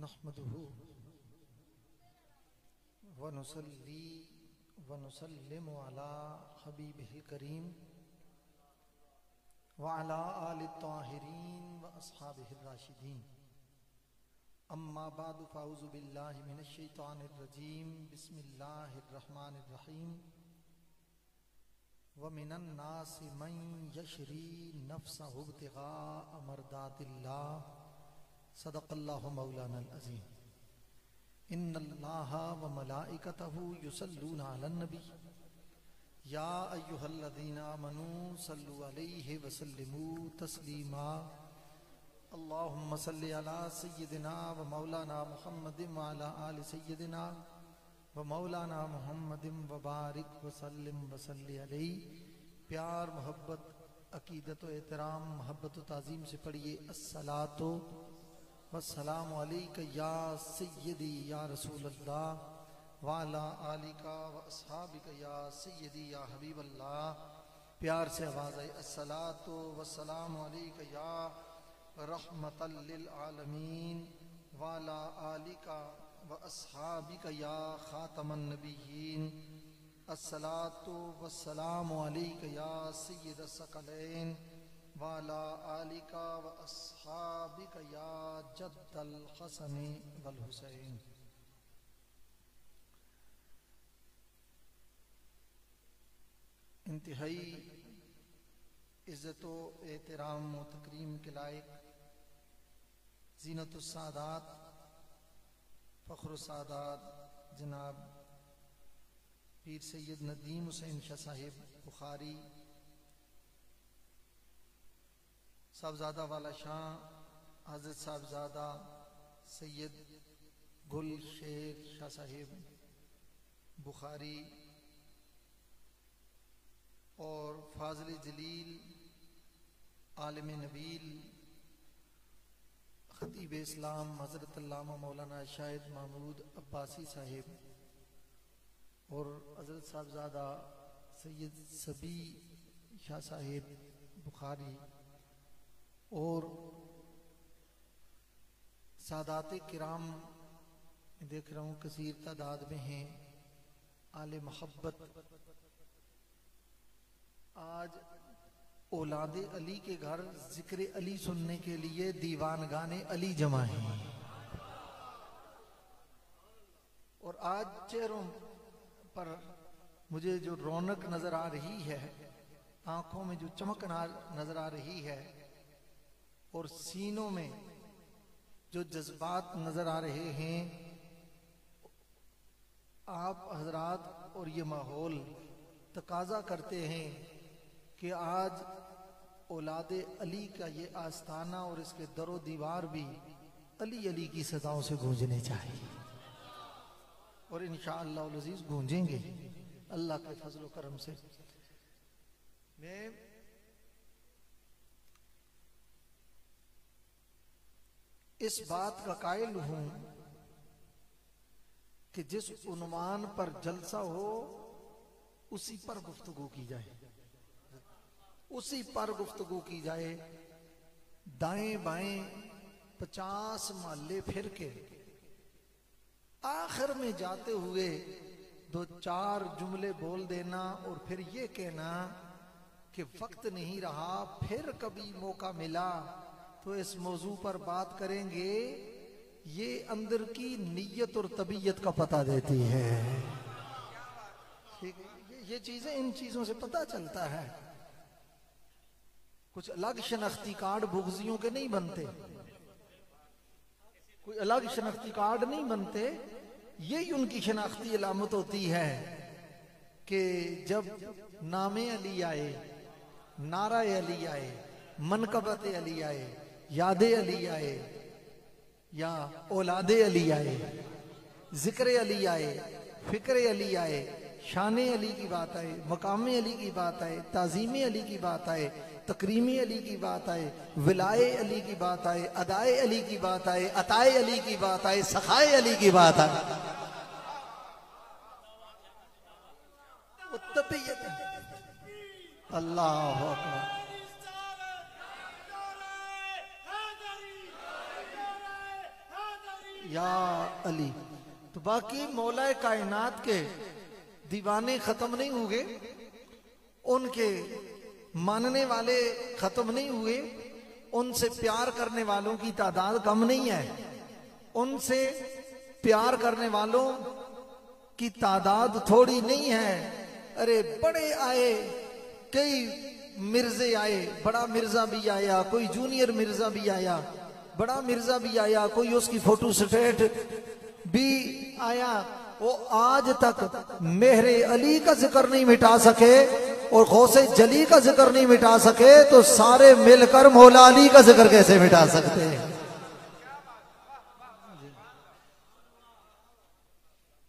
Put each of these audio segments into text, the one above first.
نحمده ونصلي ونسلم على حبيبه الكريم وعلى آل الطاهرين وأصحابه الراشدين أما بعد فأعوذ بالله من الشيطان الرجيم بسم الله الرحمن الرحيم ومن الناس من يشري نفسه ابتغاء مرضات الله صدق اللہ مولانا العظیم ان اللہ وملائکتہ یصلون علی النبی یا ایہا الذین آمنوا صلوا علیہ وسلموا تسلیما اللہم صلی علی سیدنا و مولانا محمد وعلی آل سیدنا و مولانا محمد وبارک وسلم وصلی علیہ. پیار محبت عقیدت و احترام محبت و تعظیم سے پڑھیے الصلاۃ والسلام علیک یا سیدی یا رسول اللہ وعلا آلک و اصحابک یا سیدی یا حبیب اللہ. پیار سے آواز آئی الصلاۃ والسلام علیک یا رحمت للعالمین وعلا آلک و اصحابک یا خاتم النبیین. الصلاۃ والسلام علیک یا سید الثقلین وعلى آلك وأصحابك يا جد الحسن والحسين. انتہائی عزت و احترام و تکریم کے لائق زینت السادات فخر السادات جناب پیر سید ندیم حسین شاہ صاحب بخاری صاحبزادہ والا شاہ حضرت صاحبزادہ سید گل شیر شاہ صاحب بخاری اور فاضل جلیل عالم نبیل خطیب اسلام حضرت علامہ مولانا شاہد محمود عباسی صاحب اور حضرت صاحبزادہ سید صبی شاہ صاحب بخاری اور سادات کرام دیکھ رہا ہوں کثیر تعداد میں ہیں آل محبت. آج اولاد علی کے گھر ذکر علی سننے کے لیے دیوانگان علی جمع ہیں اور آج چہروں پر مجھے جو رونق نظر آ رہی ہے آنکھوں میں جو چمک نظر آ رہی ہے اور سینوں میں جو جذبات نظر آ رہے ہیں آپ حضرات اور یہ ماحول تقاضا کرتے ہیں کہ آج اولاد علی کا یہ آستانہ اور اس کے در و دیوار بھی علی علی کی صداؤں سے گونجنے چاہیے اور انشاءاللہ العزیز گونجیں گے اللہ کے فضل و کرم سے. میں اس بات کا قائل ہوں کہ جس عنوان پر جلسہ ہو اسی پر گفتگو کی جائے اسی پر گفتگو کی جائے. دائیں بائیں 50 محلے پھر کے آخر میں جاتے ہوئے 2-4 جملے بول دینا اور پھر یہ کہنا کہ وقت نہیں رہا پھر کبھی موقع ملا تو اس موضوع پر بات کریں گے، یہ اندر کی نیت اور طبیعت کا پتہ دیتی ہے. یہ چیزیں ان چیزوں سے پتہ چلتا ہے. کچھ الگ شناختی کارڈ بغضیوں کے نہیں بنتے، کوئی الگ شناختی کارڈ نہیں بنتے. یہی ان کی شناختی علامت ہوتی ہے کہ جب نام علی آئے، نعرہ علی آئے، منقبت علی آئے، یاد علی آئے یا اولاد علی آئے، ذکر علی آئے، فکر علی آئے، شان علی کی بات آئے، مقام علی کی بات آئے، تعظیم علی کی بات آئے، تکریم علی کی بات آئے، ولائے علی کی بات آئے، ادائے علی کی بات آئے، عطائے علی کی بات آئے، سخائے علی کی بات آئے، اللہ اکبر. یا علی. تو باقی مولا کائنات کے دیوانے ختم نہیں ہوئے, ان کے ماننے والے ختم نہیں ہوئے, ان سے پیار کرنے والوں کی تعداد کم نہیں ہے, ان سے پیار کرنے والوں کی تعداد تھوڑی نہیں ہے. ارے بڑے آئے, کئی مرزے آئے, بڑا مرزا بھی آیا, کوئی جونیئر مرزا بھی آیا, بڑا مرزا بھی آیا, کوئی اس کی فوٹو سٹیٹ بھی آیا, وہ آج تک مہر علی کا ذکر نہیں مٹا سکے اور غوث جلی کا ذکر نہیں مٹا سکے, تو سارے مل کر مولا علی کا ذکر کیسے مٹا سکتے ہیں؟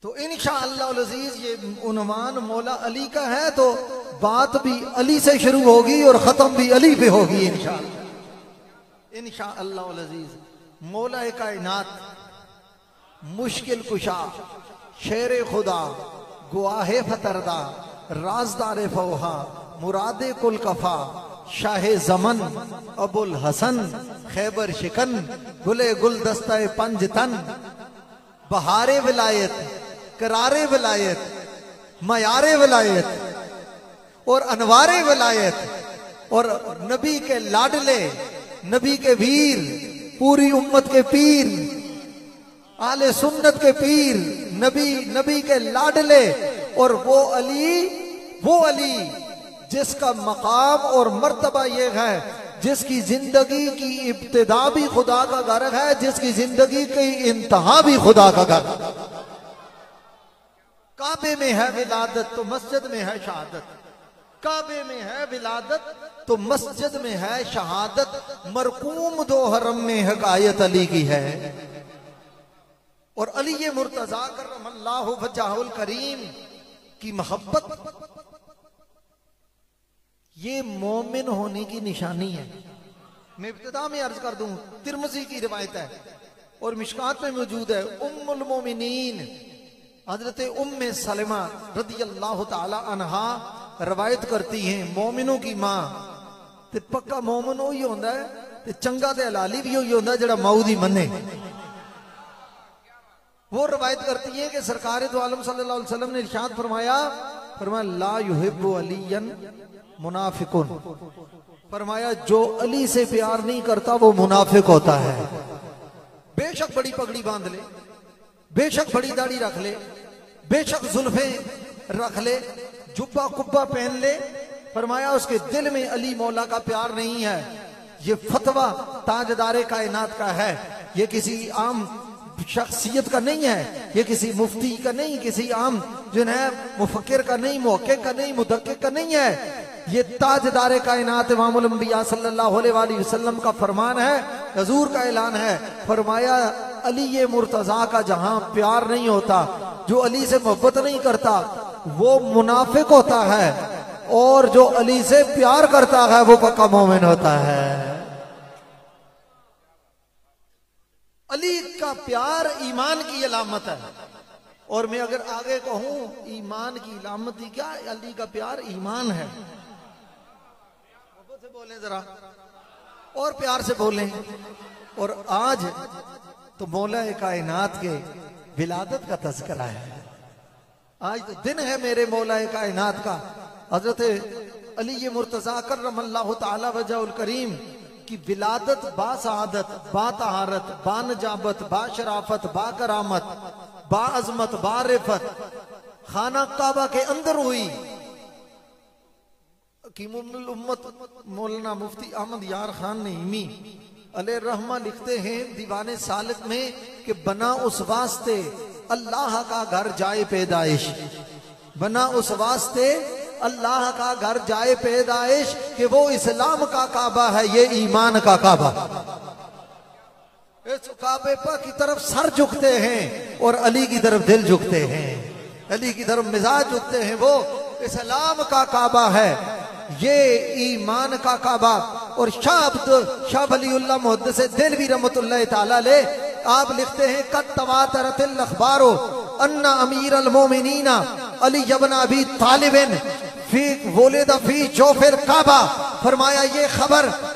تو انشاءاللہ العزیز یہ عنوان مولا علی کا ہے, تو بات بھی علی سے شروع ہوگی اور ختم بھی علی پہ ہوگی انشاءاللہ العزیز. مولا کائنات, مشکل کشا, شیر خدا, گواہ فتردہ, رازدار فوہا, مراد کل کفا, شاہ زمن, ابو الحسن, خیبر شکن, گلے گل دستہ پنج تن, بہار ولایت, قرار ولایت, معیار ولایت اور انوار ولایت, اور نبی کے لاڈلے, نبی کے ویر, پوری امت کے پیر, اہل سنت کے پیر, نبی کے لاڈلے, اور وہ علی جس کا مقام اور مرتبہ یہ ہے, جس کی زندگی کی ابتدا بھی خدا کا گھر ہے, جس کی زندگی کی انتہا بھی خدا کا گھر. کعبے میں ہے ولادت تو مسجد میں ہے شہادت, کعبے میں ہے ولادت تو مسجد میں ہے شہادت, مرقوم دو حرم میں حکایت علی کی ہے. اور علی مرتضیٰ کرم اللہ وجہہ الکریم کی محبت یہ مومن ہونے کی نشانی ہے. میں ابتدا میں عرض کر دوں, ترمذی کی روایت ہے اور مشکات میں موجود ہے, ام المومنین حضرت ام سلمہ رضی اللہ تعالی عنہا روایت کرتی ہیں, مومنوں کی ماں. تے پکا مومن وہی ہوندا ہے تے چنگا تے حلالی بھی وہی ہوندا ہے جڑا ماؤ دی منے. وہ روایت کرتی ہے کہ سرکار دو عالم صلی اللہ علیہ وسلم نے ارشاد فرمایا لا یحب علی منافقن, فرمایا جو علی سے پیار نہیں کرتا وہ منافق ہوتا ہے. بے شک بڑی پگڑی باندھ لے, بے شک بڑی داڑھی رکھ لے, بے شک زلفیں رکھ لے, جبہ کبہ پہن لے, فرمایا اس کے دل میں علی مولا کا پیار نہیں ہے. یہ فتویٰ تاجدار کائنات کا ہے, یہ کسی عام شخصیت کا نہیں ہے, یہ کسی مفتی کا نہیں, کسی عام مفکر کا نہیں, محقق کا نہیں, مدقق کا نہیں ہے. یہ تاجدار کائنات امام الانبیاء صلی اللہ علیہ وآلہ وسلم کا فرمان ہے, حضور کا اعلان ہے. فرمایا علی مرتضیٰ کا جہاں پیار نہیں ہوتا, جو علی سے محبت نہیں کرتا وہ منافق ہوتا ہے, اور جو علی سے پیار کرتا ہے وہ پکا مومن ہوتا ہے. علی کا پیار ایمان کی علامت ہے. اور میں اگر آگے کہوں ایمان کی علامت ہی کیا, علی کا پیار ایمان ہے. سے بولیں ذرا اور پیار سے بولیں. اور آج تو مولا کائنات کے ولادت کا تذکرہ ہے, آج تو دن ہے میرے مولا کائنات کا. حضرت علی مرتضیٰ کرم اللہ تعالی وجہ الکریم کی ولادت با سعادت, با طہارت, با نجابت, با شرافت, با کرامت, با عظمت, با رفت خانہ کعبہ کے اندر ہوئی. حکیم الامت مولانا مفتی احمد یار خان نعیمی علیہ الرحمہ لکھتے ہیں دیوان سالک میں کہ بنا اس واسطے اللہ کا گھر جائے پیدائش, بنا اس واسطے اللہ کا گھر جائے پیدائش کہ وہ اسلام کا کعبہ ہے, یہ ایمان کا کعبہ. اس کعبے پر کی طرف سر جھکتے ہیں اور علی کی طرف دل جھکتے ہیں, علی کی طرف مزاج جھکتے ہیں. وہ اسلام کا کعبہ ہے, یہ ایمان کا کعبہ. اور شاہ ولی اللہ محدث دہلوی رحمۃ اللہ تعالی علیہ آپ لکھتے ہیں قد تواترت الاخبار ان امیر المومنین علی ابن ابی طالب فی ولد فی جوف الکعبہ. فرمایا یہ خبر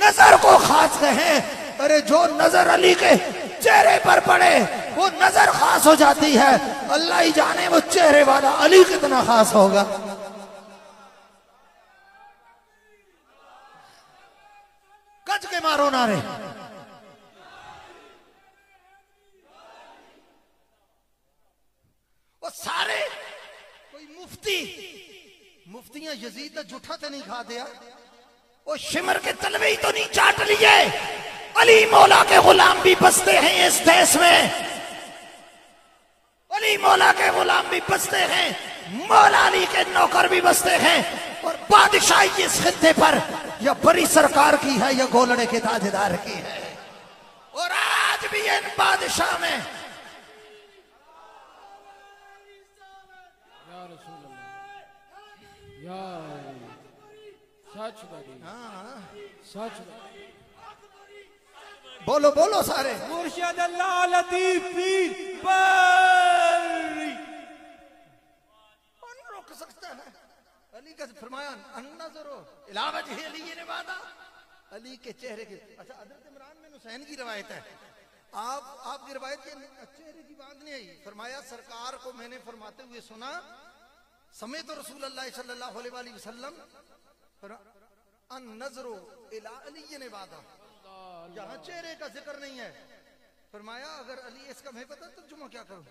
نظر کو خاص کہیں. ارے جو نظر علی کے چہرے پر پڑے وہ نظر خاص ہو جاتی ہے. اللہ ہی جانے وہ چہرے والا علی کتنا خاص ہوگا. گج کے مارو نعرے. وہ سارے کوئی مفتیاں یزید نے جھوٹا تے نہیں کھا دیا. وہ شمر کے تلوے ہی تو نہیں چاٹ لیے. علی مولا کے غلام بھی بستے ہیں اس دیس میں. علی مولا کے غلام بھی بستے ہیں, مولا علی کے نوکر بھی بستے ہیں. اور بادشاہی اس خطے پر یا بڑی سرکار کی ہے یا گولڑے کے تاجدار کی ہے. اور آج بھی ان بادشاہ میں یا رسول اللہ, یا سچ بڑی, سچ بڑی. بولو بولو سارے. مرشد اللہ لطیف پیر بری. کون روک سکتا ہے؟ علی کا فرمایا النظر الی وجہ علی نبادا, علی کے چہرے کے. اچھا حضرت عمران بن حسین کی روایت ہے, آپ کی روایت کے چہرے کی بات نہیں آئی. فرمایا سرکار کو میں نے فرماتے ہوئے سنا, سمیت رسول اللہ صلی اللہ علیہ وآلہ وسلم النظر الی علی نبادا. یہاں چہرے کا ذکر نہیں ہے. فرمایا اگر علی اس کا میں پتا ترجمہ کیا کروں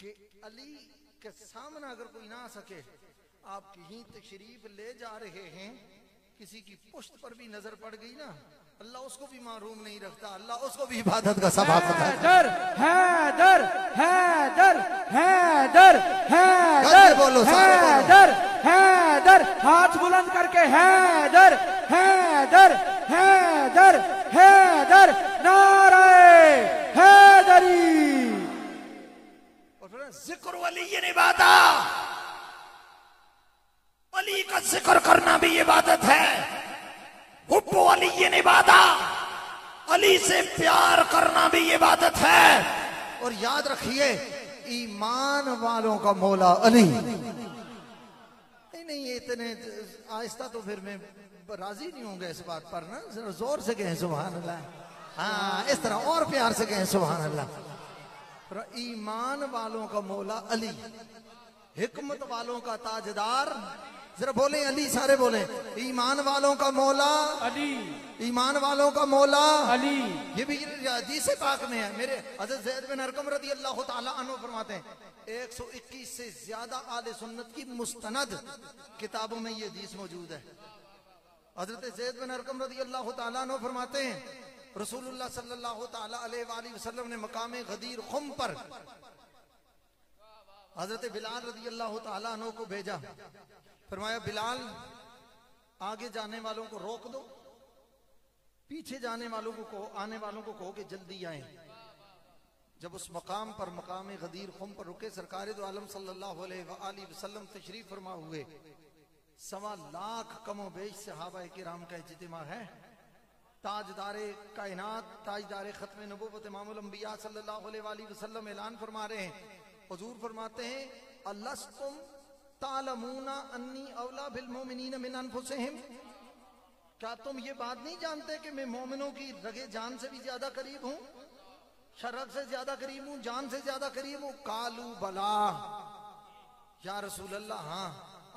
کہ علی کے سامنے اگر کوئی نہ آ سکے, آپ کہیں تشریف لے جا رہے ہیں, کسی کی پشت پر بھی نظر پڑ گئی نا, اللہ اس کو بھی محروم نہیں رکھتا, اللہ اس کو بھی عبادت کا سبب بناتا ہے. حیدر حیدر حیدر حیدر حیدر حیدر حیدر, ہاتھ بلند کر کے حیدر حیدر حیدر حیدر, نعرہ حیدری. اور پھر ذکر ولی نبادا, علی کا ذکر کرنا بھی عبادت ہے. حب علی نبادا, علی سے پیار کرنا بھی عبادت ہے. اور یاد رکھیے ایمان والوں کا مولا علی. نہیں اتنے آہستہ تو پھر میں راضی نہیں ہوں گا اس بات پر نا, ذرا زور سے کہیں سبحان اللہ. ہاں اس طرح اور پیار سے کہیں سبحان اللہ. ایمان والوں کا مولا علی, حکمت والوں کا تاجدار. ذرا بولیں علی, سارے بولیں ایمان والوں کا مولا علی, ایمان والوں کا مولا علی. یہ بھی حدیث پاک میں ہے. میرے حضرت زید بن ارقم رضی اللہ تعالی عنہ فرماتے ہیں 121 سے زیادہ آل سنت کی مستند کتابوں میں یہ حدیث موجود ہے. حضرت زید بن ارقم رضی اللہ تعالیٰ عنہ فرماتے ہیں رسول اللہ صلی اللہ تعالیٰ علیہ وآلہ وسلم نے مقام غدیر خم پر حضرت بلال رضی اللہ تعالیٰ عنہ کو بھیجا. فرمایا بلال آگے جانے والوں کو روک دو, پیچھے جانے والوں کو آنے والوں کو کہو کہ جلدی آئیں. جب اس مقام پر مقام غدیر خم پر رکے, سرکار دو عالم صلی اللہ علیہ وآلہ وسلم تشریف فرما ہوئے. 1.25 لاکھ کم و بیش صحابہ کرام کا اجتماع ہے. تاجدار کائنات, تاجدار ختم نبوت امام الانبیاء صلی اللہ علیہ وآلہ وسلم اعلان فرما رہے ہیں. حضور فرماتے ہیں الستم تعلمون انی اولا بالمومنین من انفسہم, کیا تم یہ بات نہیں جانتے کہ میں مومنوں کی رگے جان سے بھی زیادہ قریب ہوں, شرک سے زیادہ قریب ہوں, جان سے زیادہ قریب ہوں. قالوا بلا, یا رسول اللہ ہاں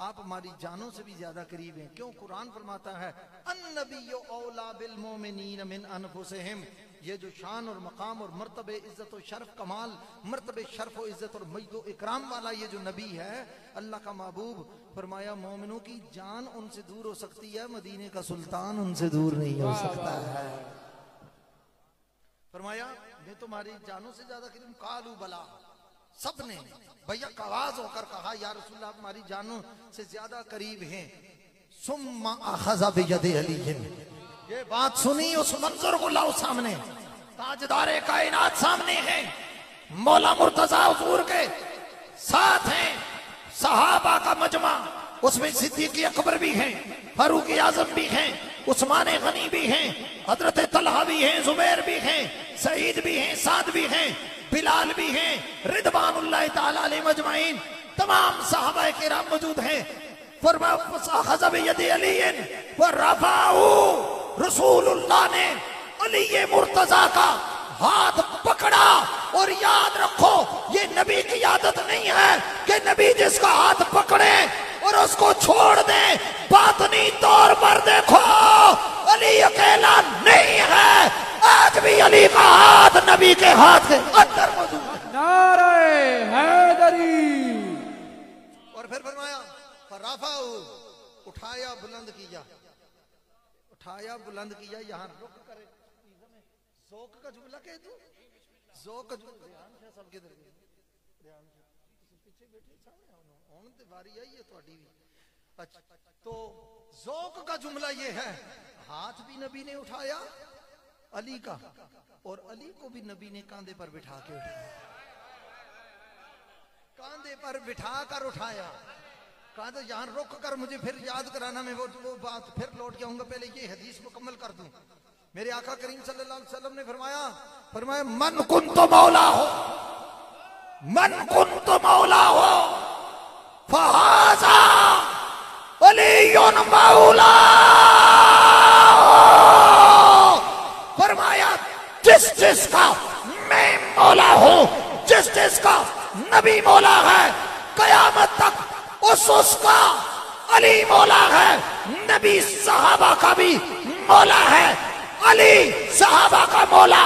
آپ ہماری جانوں سے بھی زیادہ قریب ہیں. کیوں؟ قرآن فرماتا ہے النبی اولا بالمومنین من انفسہم. یہ جو شان اور مقام اور مرتبہ عزت و شرف کمال, مرتبہ شرف و عزت اور مجد و اکرام والا یہ جو نبی ہے اللہ کا محبوب, فرمایا مومنوں کی جان ان سے دور ہو سکتی ہے, مدینے کا سلطان ان سے دور نہیں ہو سکتا ہے. فرمایا میں تمہاری جانوں سے زیادہ قریب. قالوا بلا, سب نے بیک آواز ہو کر کہا یا رسول اللہ ہماری جانوں سے زیادہ قریب ہیں. ثم اخذ بید علی, یہ بات سنی اس منظر کو لاؤ سامنے, تاجدار کائنات سامنے ہیں, مولا مرتضی حضور کے ساتھ ہیں, صحابہ کا مجمع, اس میں صدیق اکبر بھی ہیں, فاروق اعظم بھی ہیں, عثمان غنی بھی ہیں, حضرت طلحہ بھی ہیں, زبیر بھی ہیں, سعید بھی ہیں, سعد بھی ہیں, بلال بھی ہیں, رضوان اللہ تعالی علیہ مجمعین, تمام صحابہ کرام موجود ہیں. فرمایا فَأَخَذَ بِيَدِ عَلِيٍّ وَرَفَعَهُ، رسول اللہ نے علی مرتضیٰ کا ہاتھ پکڑا. اور یاد رکھو یہ نبی کی عادت نہیں ہے کہ نبی جس کا ہاتھ پکڑے اور اس کو چھوڑ دیں. باطنی طور پر دیکھو علی اکیلا نہیں ہے، آج بھی علی کا ہاتھ نبی کے ہاتھ کے اندر موجود ہے. نعرہ حیدری. اور پھر فرمایا فَرَفَعَهُ، اٹھایا بلند کیا، اٹھایا بلند کیا. یہاں رک کرے ذوق کا جملہ کہہ دو، ذوق کا جملہ. دھیان سے سب کے در گئے، دھیان سے پیچھے بیٹھے سامنے ہون تے باری آئی ہے تہاڈی بھی. اچھا تو ذوق کا جملہ یہ ہے، ہاتھ بھی نبی نے اٹھایا علی کا، اور علی کو بھی نبی نے کاندھے پر بٹھا کے اٹھایا، کاندھے پر بٹھا کر اٹھایا. کہا تو یہاں رک کر مجھے پھر یاد کرانا، میں وہ بات پھر لوٹ کے آؤں گا، پہلے یہ حدیث مکمل کر دوں. میرے آقا کریم صلی اللہ علیہ وسلم نے فرمایا من کنت مولا ہو، من کنت مولا ہو فہذا علی مولا. فرمایا جس جس کا میں مولا ہوں، جس جس کا نبی مولا ہے، قیامت تک اس کا علی مولا ہے. نبی صحابہ کا بھی مولا ہے، علی صحابہ کا مولا،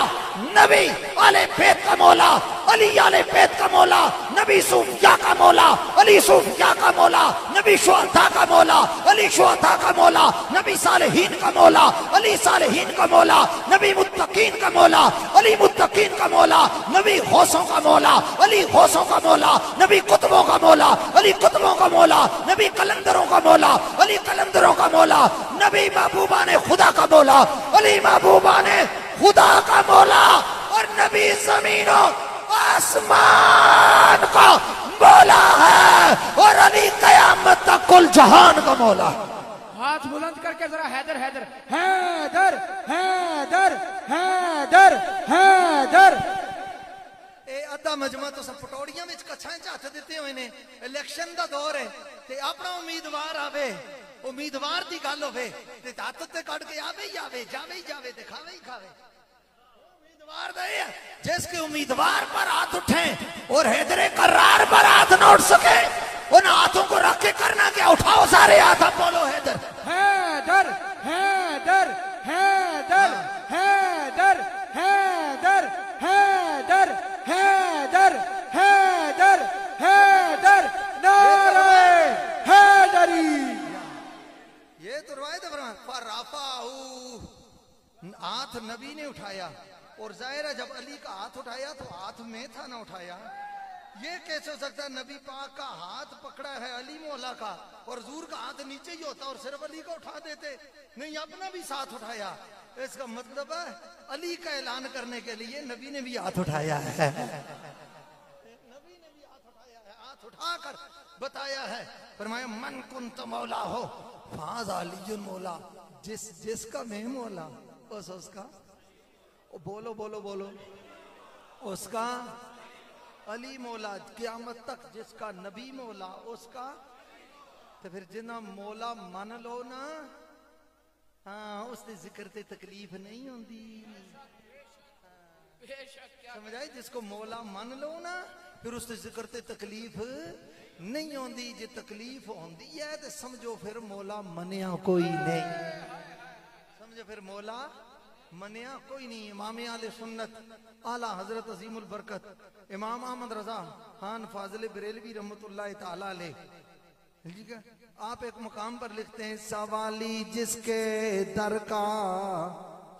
نبی آل بیت کا مولا، علی آل بیت کا مولا، نبی صوفیاء کا مولا، علی صوفیاء کا مولا، نبی شہداء کا مولا، علی شہداء کا مولا، نبی صالحین کا مولا، علی صالحین کا مولا، نبی متقین کا مولا، علی متقین کا مولا، نبی غوثوں کا مولا، علی غوثوں کا مولا، نبی قطبوں کا مولا، علی قطبوں کا مولا، نبی قلندروں کا مولا، علی قلندروں کا مولا، نبی محبوبان خدا کا مولا، علی محبوبان خدا کا مولا، اور نبی زمین و آسمان کا مولا ہے، اور علی قیامت تک کل جہان کا مولا. ہاتھ بلند کر کے ذرا حیدر حیدر حیدر حیدر حیدر حیدر. اے ادھا مجمع تو سب پٹوڑیاں وچ کچھاں چھ دیتے ہوئے نے. الیکشن دا دور ہے تے اپنا امیدوار آوے، امیدوار دی گل ہوے تے ہاتھ تے کڈ کے آوے ہی آوے، جاوے ہی جاوے تے کھاوے ہی کھاوے. امیدوار دے جس کے امیدوار پر ہاتھ اٹھیں اور حیدر کرار پر ہاتھ نہ اٹھ سکے، ان ہاتھوں کو رکھ کے کرنا کیا؟ اٹھاؤ سارے ہاتھ، بولو حیدر حیدر حیدر حیدر حیدر حیدر حیدر حیدر حیدر حیدر. نعرہ حیدری. یہ تو روایت ہے فرفعہو، ہاتھ نبی نے اٹھایا، اور ظاہر ہے جب علی کا ہاتھ اٹھایا تو ہاتھ میں تھا نہ اٹھایا. یہ کیسے ہو سکتا ہے؟ نبی پاک کا ہاتھ پکڑا ہے علی مولا کا، اور حضور کا ہاتھ نیچے ہی ہوتا اور صرف علی کا اٹھا دیتے. نہیں، اپنا بھی ساتھ اٹھایا. اس کا مطلب ہے علی کا اعلان کرنے کے لیے نبی نے بھی ہاتھ اٹھایا ہے، نبی نے بھی ہاتھ اٹھایا ہے، ہاتھ اٹھا کر بتایا ہے. فرمایا من کنت مولا ہو فہذا علی مولا، جس کا میں مولا اس کا، بولو بولو بولو، اس کا علی مولا. قیامت تک جس کا نبی مولا اس کا. تو پھر جنہ مولا من لو نا، ہاں اس نے ذکر تے تکلیف نہیں ہوندی. سمجھائی؟ جس کو مولا من لو نا پھر اس نے ذکر تے تکلیف نہیں ہوندی. جی تکلیف ہوندی ہے تو سمجھو پھر مولا منیا کوئی نہیں، سمجھو پھر مولا منیا کوئی نہیں. امام اہل سنت اعلیٰ حضرت عظیم البرکت امام احمد رضا خان فاضل بریلوی رحمت اللہ تعالیٰ علیہ، ٹھیک ہے، آپ ایک مقام پر لکھتے ہیں سوالی جس کے در کا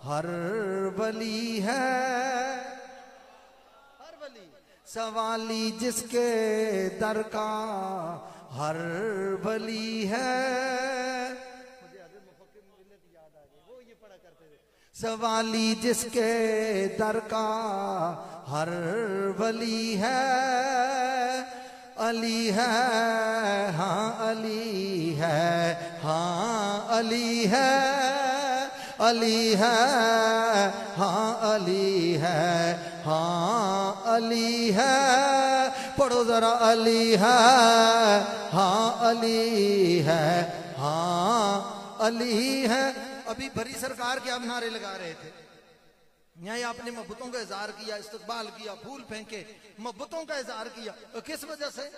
ہر ولی ہے، ہر ولی سوالی جس کے در کا ہر ولی ہے. سوالی جس کے در کا ہر ولی ہے، علی ہے ہاں علی ہے، ہاں علی ہے، علی ہے ہاں علی ہے ہاں علی ہے پڑھو ذرا علی ہے ہاں علی ہے ہاں علی ہے ابھی بری سرکار کے اب نعرے لگا رہے تھے یہاں آپ نے محبتوں کا اظہار کیا استقبال کیا پھول پھینکے محبتوں کا اظہار کیا اور کس وجہ سے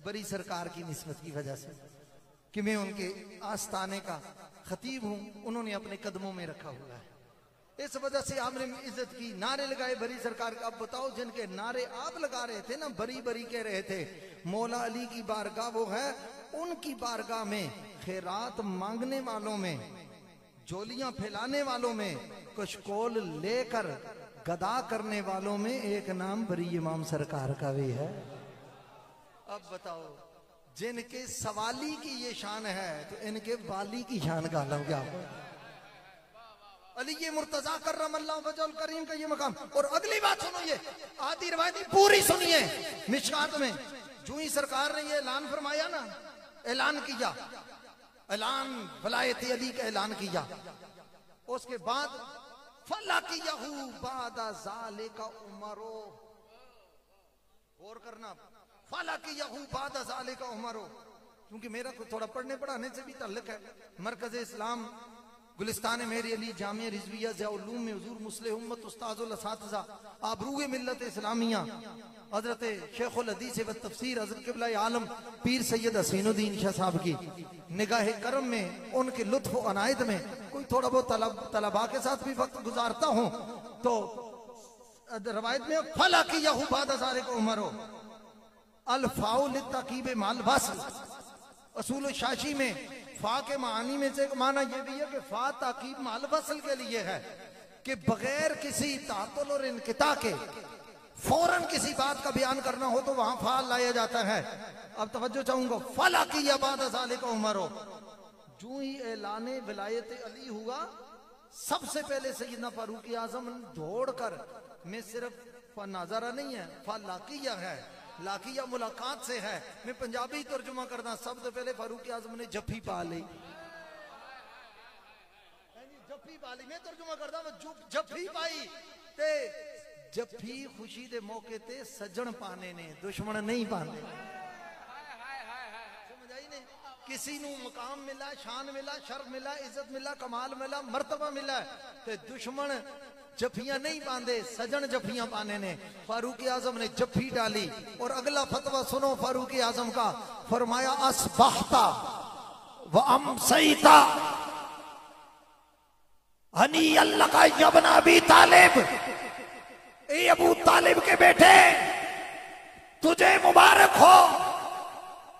بری سرکار کی نسبت کی وجہ سے کہ میں ان کے آستانے کا خطیب ہوں انہوں نے اپنے قدموں میں رکھا ہوا ہے اس وجہ سے آپ نے عزت کی نعرے لگائے بری سرکار کا اب بتاؤ جن کے نعرے آپ لگا رہے تھے نا بری بری کہہ رہے تھے مولا علی کی بارگاہ وہ ہے ان کی بارگاہ میں خیرات مانگنے والوں میں جولیاں پھیلانے والوں میں کشکول لے کر گدا کرنے والوں میں ایک نام بری امام سرکار کا بھی ہے اب بتاؤ جن کے سوالی کی یہ شان ہے تو ان کے والی کی شان کا لو کیا علی مرتضی کرم اللہ وجہ الکریم کا یہ مقام اور اگلی بات سنو یہ آدھی روایتی پوری سنیے مشکات میں جو ہی سرکار نے یہ اعلان فرمایا نا اعلان کیا اعلان ولایت علی کا اعلان کیا اس کے بعد فَلَقِيَهُ بَعْدَ ذَلِكَ عُمَرُ غور کرنا فَلَقِيَهُ بَعْدَ ذَلِكَ عُمَرُ کیونکہ میرا تھوڑا پڑھنے پڑھانے سے بھی تعلق ہے مرکز اسلام گلستان میری علی جامعہ رضویہ ضیاء العلوم میں حضور مصلح امت استاذ الاساتذہ آبروئے ملت اسلامیہ حضرت شیخ الحدیث و تفسیر حضرت قبلہ عالم پیر سید حسین الدین شاہ صاحب کی نگاہ کرم میں ان کے لطف و عنایت میں کوئی تھوڑا بہت طلباء کے ساتھ بھی وقت گزارتا ہوں تو روایت میں فَلَقِيَهُ بَعْدَ ذَلِكَ عُمَرُ الفاء للتعقیب مع الوصل اصول شاشی میں فا کے معنی میں سے ایک معنی یہ بھی ہے کہ فا تعقیب مع الوصل کے لیے ہے کہ بغیر کسی تعطل اور انقطاع کے فوراً کسی بات کا بیان کرنا ہو تو وہاں فا لایا جاتا ہے اب توجہ چاہوں گا فَلَقِيَهُ بَعْدَ ذَلِكَ عُمَرُ جو ہی اعلان ولایت علی ہوا سب سے پہلے سیدنا فاروق اعظم دوڑ کر میں صرف ناظرہ نہیں ہے فَلَقِيَهُ ہے لاقیہ ملاقات سے ہے میں پنجابی ترجمہ کرنا سب سے پہلے فاروق اعظم نے جفی پا لی جفی پا لی میں ترجمہ کرتا ہوں جفی پائی تے جفی خوشی دے موقع تے سجن پانے نے دشمن نہیں پانے سمجھ آئی نہیں کسی نو مقام ملا شان ملا شرف ملا عزت ملا کمال ملا مرتبہ ملا تے دشمن جفیاں نہیں باندھے سجن جفیاں پانے نے فاروق اعظم نے جفی ڈالی اور اگلا فتوہ سنو فاروق اعظم کا فرمایا اصبحتا وامسیتا ہنی اللہ کا ابن ابی طالب اے ابو طالب کے بیٹے تجھے مبارک ہو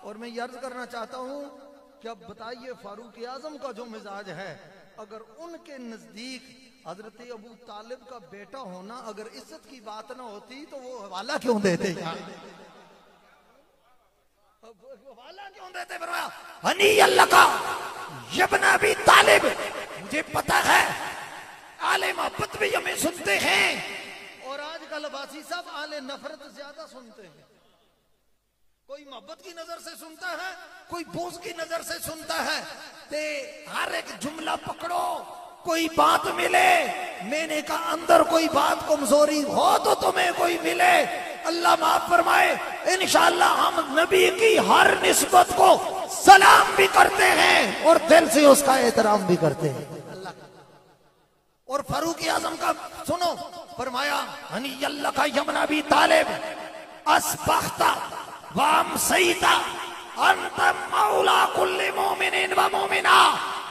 اور میں یہ عرض کرنا چاہتا ہوں کہ اب بتائیے فاروق اعظم کا جو مزاج ہے اگر ان کے نزدیک حضرت ابو طالب کا بیٹا ہونا اگر عزت کی بات نہ ہوتی تو وہ حوالہ کیوں دیتے حوالہ کیوں دیتے فرمایا ہنی اللہ کا ابن ابی طالب مجھے پتا ہے آل محبت بھی ہمیں سنتے ہیں اور آج کل عباسی صاحب آل نفرت زیادہ سنتے ہیں کوئی محبت کی نظر سے سنتا ہے کوئی بغض کی نظر سے سنتا ہے تے ہر ایک جملہ پکڑو کوئی بات ملے میں نے کہا اندر کوئی بات کمزوری ہو تو تمہیں کوئی ملے اللہ معاف فرمائے انشاءاللہ ہم نبی کی ہر نسبت کو سلام بھی کرتے ہیں اور دل سے اس کا احترام بھی کرتے ہیں اور فاروق اعظم کا سنو فرمایا ہنی اللہ کا ابن ابی طالب اصبحتا وامسیتا انت مولا کل مومن و مومنہ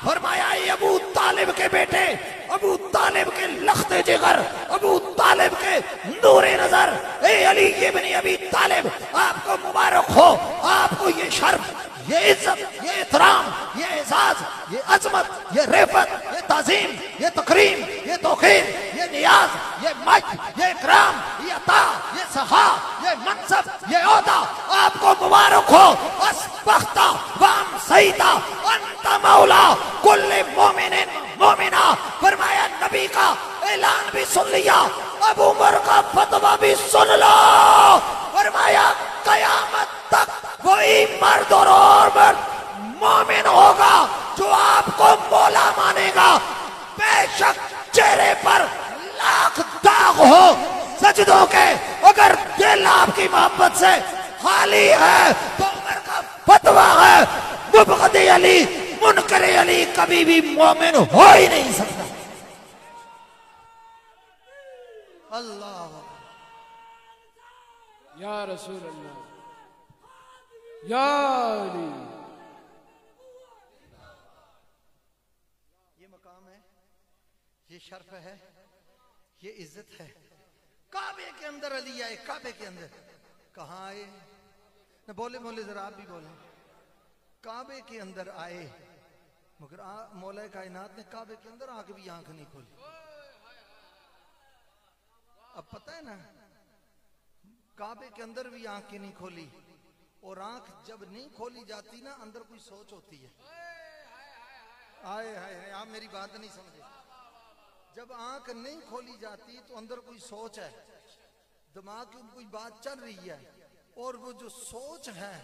فرمایا اے ابو طالب کے بیٹے ابو طالب کے لخت جگر ابو طالب کے نور نظر اے علی ابن ابی طالب آپ کو مبارک ہو آپ کو یہ شرف یہ عزت یہ احترام یہ اعزاز یہ عظمت یہ رفعت یہ تعظیم یہ تکریم یہ توقیر یہ نیاز یہ مجد یہ اکرام یہ عطا یہ سخا یہ منصب یہ عہدہ آپ کو مبارک ہو اصبحتا وامسیتا انت مولا کل مومن مومنہ فرمایا نبی کا اعلان بھی سن لیا ابو عمر کا فتویٰ بھی سن لو فرمایا قیامت تک وہی مرد اور مرد مومن ہوگا جو آپ کو مولا مانے گا بے شک چہرے پر لاکھ داغ ہو سجدوں کے، اگر دل آپ کی محبت سے خالی ہے تو عمر کا فتویٰ ہے مبغض علی منکر علی کبھی بھی مومن ہو ہی نہیں سکتا۔ اللہ یا رسول اللہ یا علی۔ یہ مقام ہے، یہ شرف ہے، یہ عزت ہے۔ کعبے کے اندر علی آئے، کعبے کے اندر کہاں آئے؟ نہ بولے بولے ذرا آپ بھی بولیں۔ کعبے کے اندر آئے، مگر مولا کائنات نے کعبے کے اندر آ کے بھی آنکھ نہیں کھولی۔ اب پتہ ہے نا، کعبے کے اندر بھی آنکھ نہیں کھولی، اور آنکھ جب نہیں کھولی جاتی نا اندر کوئی سوچ ہوتی ہے۔ آئے ہائے آپ میری بات نہیں سمجھے۔ جب آنکھ نہیں کھولی جاتی تو اندر کوئی سوچ ہے، دماغ کی کوئی بات چل رہی ہے، اور وہ جو سوچ ہے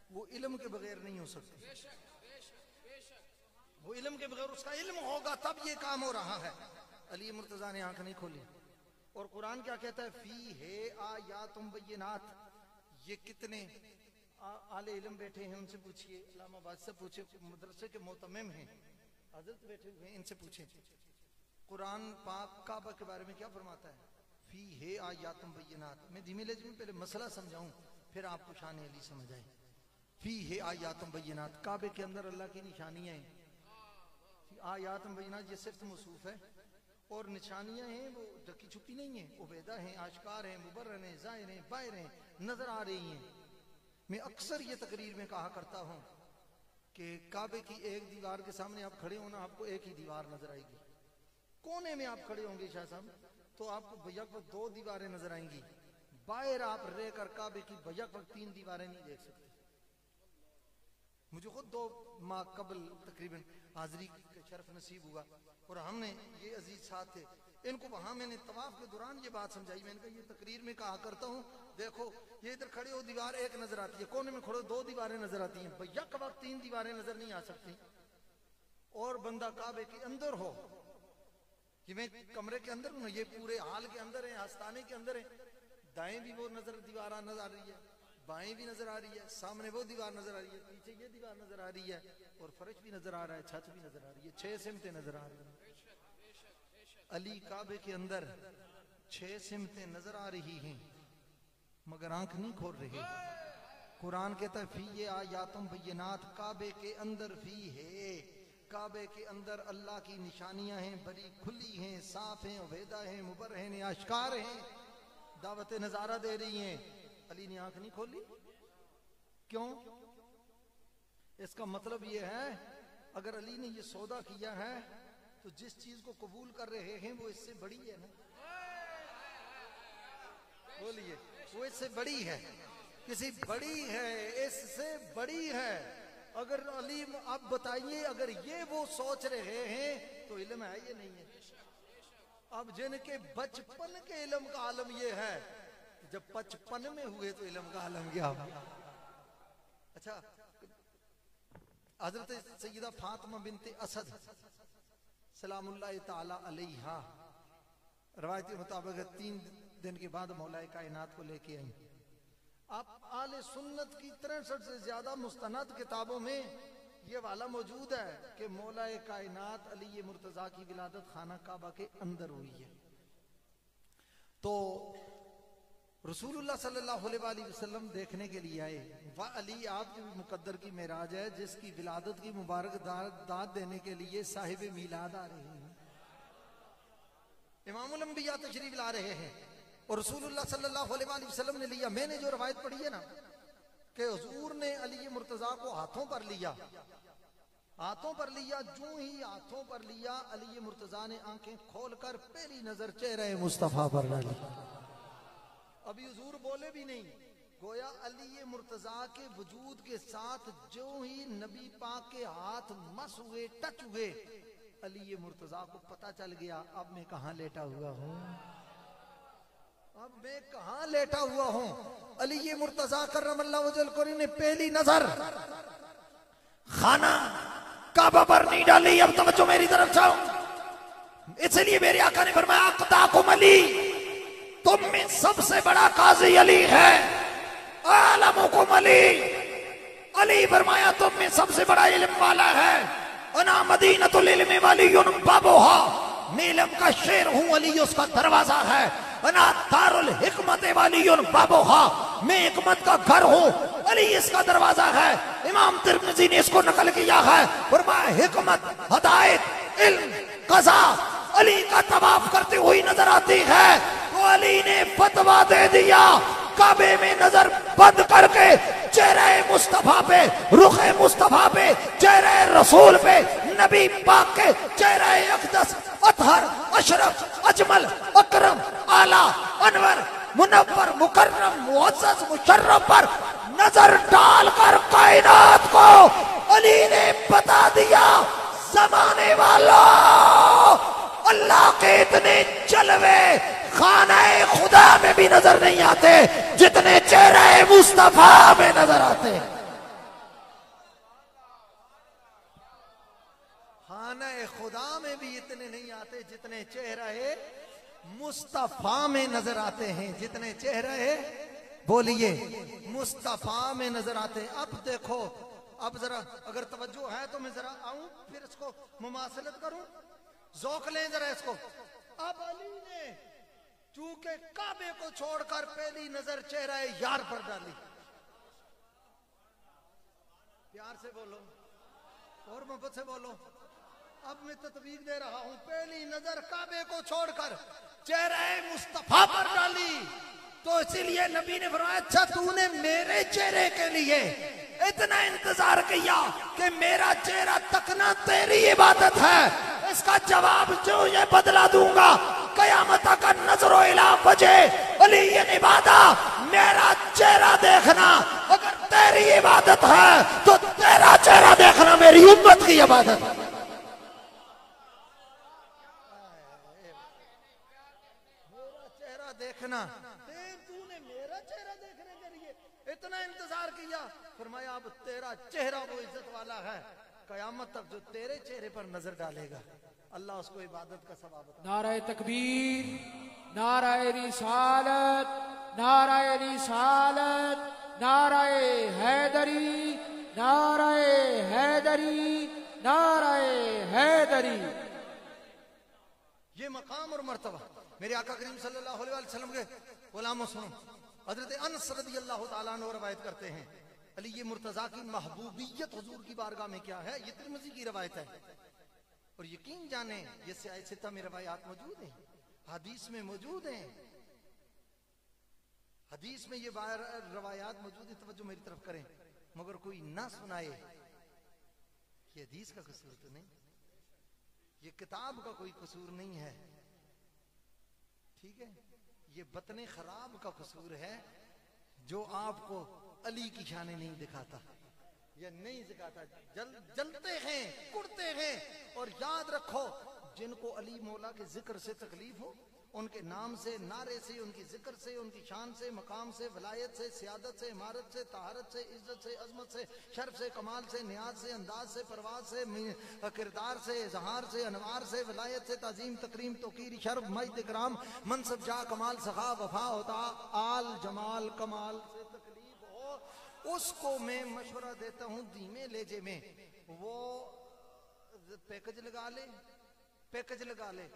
وہ علم کے بغیر نہیں ہو سکتی۔ وہ علم کے بغیر، اس کا علم ہوگا تب یہ کام ہو رہا ہے۔ علی مرتضیٰ نے آنکھ نہیں کھولی، اور قرآن کیا کہتا ہے؟ فیہ آیات بینات۔ یہ کتنے اعلی علم بیٹھے ہیں، ان سے پوچھئے، علامہ آباد سے پوچھے، مدرسے کے محتمم ہیں، حضرت بیٹھے ہوئے ہیں، ان سے پوچھیں قرآن پاک کعبہ کے بارے میں کیا فرماتا ہے؟ فیہ آیات بینات۔ میں دھیمے لہجے میں پہلے مسئلہ سمجھاؤں پھر آپ کو شان علی سمجھ آئے۔ فیہ آیات بینات، کعبے کے اندر اللہ کی نشانیاں ہیں۔ آیات بینات یہ صرف موصوف ہے، اور نشانیاں ہیں وہ ڈکی چھپی نہیں ہیں، عبیدہ ہیں، آشکار ہیں، مبرہن ہیں، ظاہر ہیں، باہر ہیں، نظر آ رہی ہیں۔ میں اکثر یہ تقریر میں کہا کرتا ہوں کہ کعبے کی ایک دیوار کے سامنے آپ کھڑے ہونا، آپ کو ایک ہی دیوار نظر آئے گی۔ کونے میں آپ کھڑے ہوں گے شاہ صاحب تو آپ کو بیک وقت دو دیواریں نظر آئیں گی، باہر آپ رہ کر کعبے کی بیک وقت تین دیواریں نہیں دیکھ سکتے۔ مجھے خود 2 ماہ قبل تقریباً حاضری کا شرف نصیب ہوا، اور ہم نے یہ عزیز ساتھ تھے، ان کو وہاں میں نے طواف کے دوران یہ بات سمجھائی۔ میں نے کہا یہ تقریر میں کہا کرتا ہوں، دیکھو یہ ادھر کھڑے ہو دیوار ایک نظر آتی ہے، کونے میں کھڑے ہو 2 دیواریں نظر آتی ہیں، بیک وقت 3 دیواریں نظر نہیں آ سکتی، اور بندہ کعبے کے اندر ہو، یہ میں کمرے کے اندر ہوں، یہ پورے حال کے اندر ہیں، آستانے کے اندر ہیں، دائیں بھی وہ دیوار نظر آ رہی ہے، بائیں بھی نظر آ رہی ہے، سامنے وہ دیوار نظر آ رہی ہے، پیچھے یہ دیوار نظر آ رہی ہے، اور فرش بھی نظر آ رہا ہے، چھت بھی نظر آ رہی ہے، 6 سمتیں نظر آ رہی ہیں۔ علی کعبے کے اندر 6 سمتیں نظر آ رہی ہیں، مگر آنکھ نہیں کھول رہے۔ قرآن کہتا ہے فی آیات بینات، کعبے کے اندر فی ہے، کعبے کے اندر اللہ کی نشانیاں ہیں، بڑی کھلی ہیں، صاف ہیں، عبیدہ ہیں، مبرہن ہیں، آشکار ہیں، دعوت نظارہ دے رہی ہیں۔ علی نے آنکھ نہیں کھولی، کیوں؟ اس کا مطلب یہ ہے اگر علی نے یہ سودا کیا ہے تو جس چیز کو قبول کر رہے ہیں وہ اس سے بڑی ہے نا، بولیے وہ اس سے بڑی ہے، کسی بڑی ہے، اس سے بڑی ہے۔ اگر علی آپ بتائیے اگر یہ وہ سوچ رہے ہیں تو علم ہے یہ نہیں ہے؟ اب جن کے بچپن کے علم کا عالم یہ ہے، جب 55 میں ہوئے تو علم کا عالم کیا ہوا؟ اچھا، حضرت سیدہ فاطمہ بنت اسد سلام اللہ تعالی علیہا روایت کے مطابق 3 دن کے بعد مولا کائنات کو لے کے آئیں۔ آپ آل سنت کی 63 سے زیادہ مستند کتابوں میں یہ والا موجود ہے کہ مولا کائنات علی مرتضیٰ کی ولادت خانہ کعبہ کے اندر ہوئی ہے۔ تو رسول اللہ صلی اللہ علیہ وآلہ وسلم دیکھنے کے لیے آئے، علی آپ کی مقدر کی معراج ہے جس کی ولادت کی مبارک داد دینے کے لیے صاحب میلاد آ رہے ہیں، امام الانبیاء تشریف لا رہے ہیں، اور رسول اللہ صلی اللہ علیہ وآلہ وسلم نے لیا۔ میں نے جو روایت پڑھی ہے نا کہ حضور نے علی مرتضیٰ کو ہاتھوں پر لیا، ہاتھوں پر لیا، جو ہی ہاتھوں پر لیا علی مرتضیٰ نے آنکھیں کھول کر پہلی نظر چہرہ مصطفیٰ پر ڈالی۔ ابھی حضور بولے بھی نہیں، گویا علی مرتضیٰ کے وجود کے ساتھ جو ہی نبی پاک کے ہاتھ مس ہوئے، ٹچ ہوئے، علی مرتضیٰ کو پتا چل گیا اب میں کہاں لیٹا ہوا ہوں، اب میں کہاں لیٹا ہوا ہوں۔ علی مرتضیٰ کرم اللہ وجہ نے پہلی نظر خانہ کعبہ پر نہیں ڈالی۔ اب توجہ میری طرف چاہو، اس لیے میرے آقا نے فرمایا اقداکم علی، تم میں سب سے بڑا قاضی علی ہے، عالمکم علی، علی فرمایا تم میں سب سے بڑا علم والا ہے، انا مدینۃ العلم ولی بابوہا، میں علم کا شیر ہوں، علی اس کا دروازہ ہے، انا دار الحکمت ولی بابوہا، میں حکمت کا گھر ہوں، علی اس کا دروازہ ہے۔ امام ترمذی نے اس کو نقل کیا ہے، فرمایا حکمت، ہدایت، علم، قضا علی کا طواف کرتے ہوئی نظر آتی ہے۔ تو علی نے فتویٰ دے دیا، کعبے میں نظر بند کر کے چہرہ مصطفیٰ پہ، رخ مصطفیٰ پہ، چہرہ رسول پہ، نبی پاک کے چہرہ اقدس، اطہر، اشرف، اجمل، اکرم، اعلیٰ، انور، منور، مکرم، معزز، مشرف پر نظر ڈال کر کائنات کو علی نے بتا دیا، زمانے والوں اللہ کے اتنے جلوے خانہ خدا میں بھی نظر نہیں آتے جتنے چہرہ مصطفیٰ میں نظر آتے ہیں۔ خانہ خدا میں بھی اتنے نہیں آتے جتنے چہرہ مصطفیٰ میں نظر آتے ہیں، جتنے چہرہ بولیے مصطفیٰ میں نظر آتے ہیں۔ اب دیکھو، اب ذرا اگر توجہ ہے تو میں ذرا آؤں، پھر اس کو مماثلت کروں، ذوق لیں ذرا اس کو۔ اب علی نے چونکہ کعبے کو چھوڑ کر پہلی نظر چہرہ یار پر ڈالی، پیار سے بولو اور محبت سے بولو، اب میں تطبیق دے رہا ہوں، پہلی نظر کعبے کو چھوڑ کر چہرہ مصطفیٰ پر ڈالی، تو اسی لیے نبی نے فرمایا اچھا تو نے میرے چہرے کے لیے اتنا انتظار کیا کہ میرا چہرہ تکنا تیری عبادت ہے، اس کا جواب جو یہ بدلا دوں گا، قیامت کا نظر و الی وجہ علی عبادہ، میرا چہرہ دیکھنا اگر تیری عبادت ہے تو تیرا چہرہ دیکھنا میری امت کی عبادت ہے۔ میرا چہرہ دیکھنا، تو نے میرا چہرہ دیکھنے کے لیے اتنا انتظار کیا، فرمایا اب تیرا چہرہ وہ عزت والا ہے، قیامت تک جو تیرے چہرے پر نظر ڈالے گا اللہ اس کو عبادت کا ثواب عطا۔ نعرہ تکبیر، نعرہ رسالت، نعرہ رسالت، نعرہ حیدری، نعرہ حیدری، نعرہ حیدری۔ یہ مقام اور مرتبہ میرے آقا کریم صلی اللہ علیہ وسلم کے غلاموں سنو، حضرت انس رضی اللہ تعالیٰ عنہ روایت کرتے ہیں، علی مرتضیٰ کی محبوبیت حضور کی بارگاہ میں کیا ہے، یہ ترمذی کی روایت ہے، اور یقین جانیں یہ سیاہ ستہ میں روایات موجود ہیں، حدیث میں موجود ہیں، حدیث میں یہ روایات موجود ہیں، توجہ میری طرف کریں، مگر کوئی نہ سنائے، یہ حدیث کا قصور تو نہیں، یہ کتاب کا کوئی قصور نہیں ہے، ٹھیک ہے، یہ بطن خراب کا قصور ہے جو آپ کو علی کی شان نہیں دکھاتا یا نہیں دکھاتا، جلتے ہیں، کڑتے ہیں، اور یاد رکھو جن کو علی مولا کے ذکر سے تکلیف ہو، ان کے نام سے، نعرے سے، ان کی ذکر سے، ان کی شان سے، مقام سے، ولایت سے، سیادت سے، امارت سے، طہارت سے، عزت سے، عظمت سے، شرف سے، کمال سے، نیاز سے، انداز سے، پرواز سے، کردار سے، اظہار سے، انوار سے، ولایت سے، تعظیم، تکریم، توقیر، شرف، مجد، اکرام، منصب، جاہ، کمال، سخا، وفا، عطا، آل، جمال، کمال سے تکلیف ہو، اس کو میں مشورہ دیتا ہوں دھیمے لہجے میں، وہ پیکج لگا لے،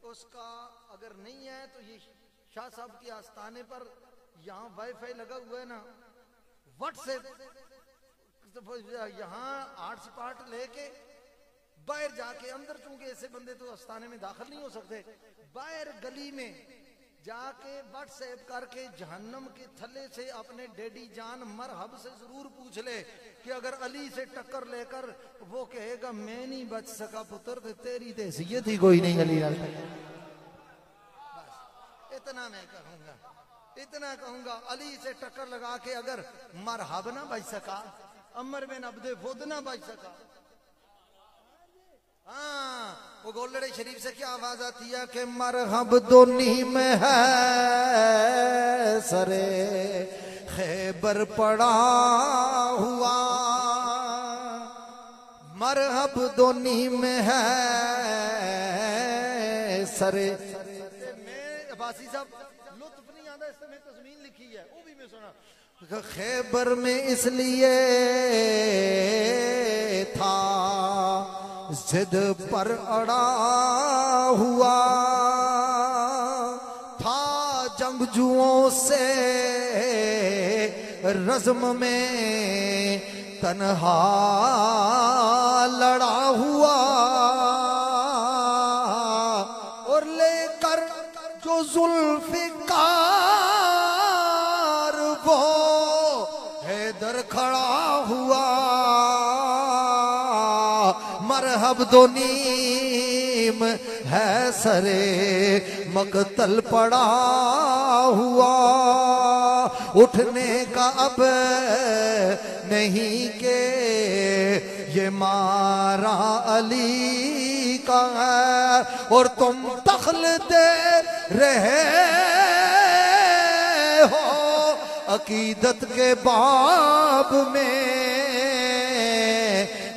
اس کا اگر نہیں ہے تو یہ شاہ صاحب کی آستانے پر یہاں وائی فائی لگا ہوا ہے نا، واٹس ایپ، یہاں ہاٹ سپاٹ لے کے باہر جا کے، اندر چونکہ ایسے بندے تو آستانے میں داخل نہیں ہو سکتے، باہر گلی میں جا کے واٹس ایپ کر کے جہنم کے تھلے سے اپنے ڈیڈی جان مرحب سے ضرور پوچھ لے کہ اگر علی سے ٹکر لے کر وہ کہے گا میں نہیں بچ سکا پتر تو تیری حیثیت ہی کوئی نہیں علی بس اتنا میں کہوں گا علی سے ٹکر لگا کے اگر مرحب نہ بچ سکا، عمر بن عبد ود نہ بچ سکا، ہاں وہ گولڑے شریف سے کیا آواز آتی ہے کہ مرحب دونی میں ہے سرے خیبر پڑا ہوا، مرحب دونی میں ہے سرے میں عباسی صاحب لطف نہیں آتا اس میں تضمین لکھی ہے وہ بھی میں سنا خیبر میں اس لیے تھا ضد پر اڑا ہوا تھا جنگجوؤں سے رزم میں تنہا لڑا ہوا اور لے کر جو ذوالفقار وہ حیدر کھڑا ہوا مرحب دو نیم ہے سرے مقتل پڑا ہوا اٹھنے کا اب نہیں کہ یہ مارا علی کا ہے اور تم دخل دے رہے ہو عقیدت کے باب میں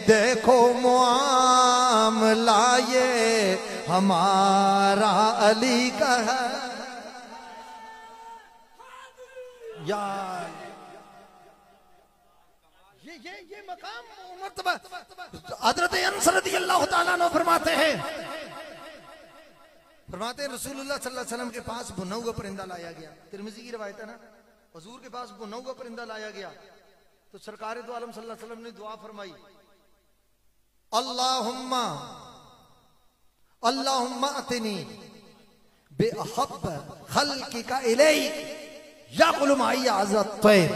دیکھو معاملہ یہ ہمارا علی کا ہے یار یہ مقام مرتبہ حضرت انس رضی اللہ تعالیٰ عنہ فرماتے ہیں رسول اللہ صلی اللہ علیہ وسلم کے پاس بھنا ہوا پرندہ لایا گیا ترمذی کی روایت ہے نا حضور کے پاس بھنا ہوا پرندہ لایا گیا تو سرکار دو عالم صلی اللہ علیہ وسلم نے دعا فرمائی اللہم اتنی بے احب خلقک الیک یاقل معی عزت طیر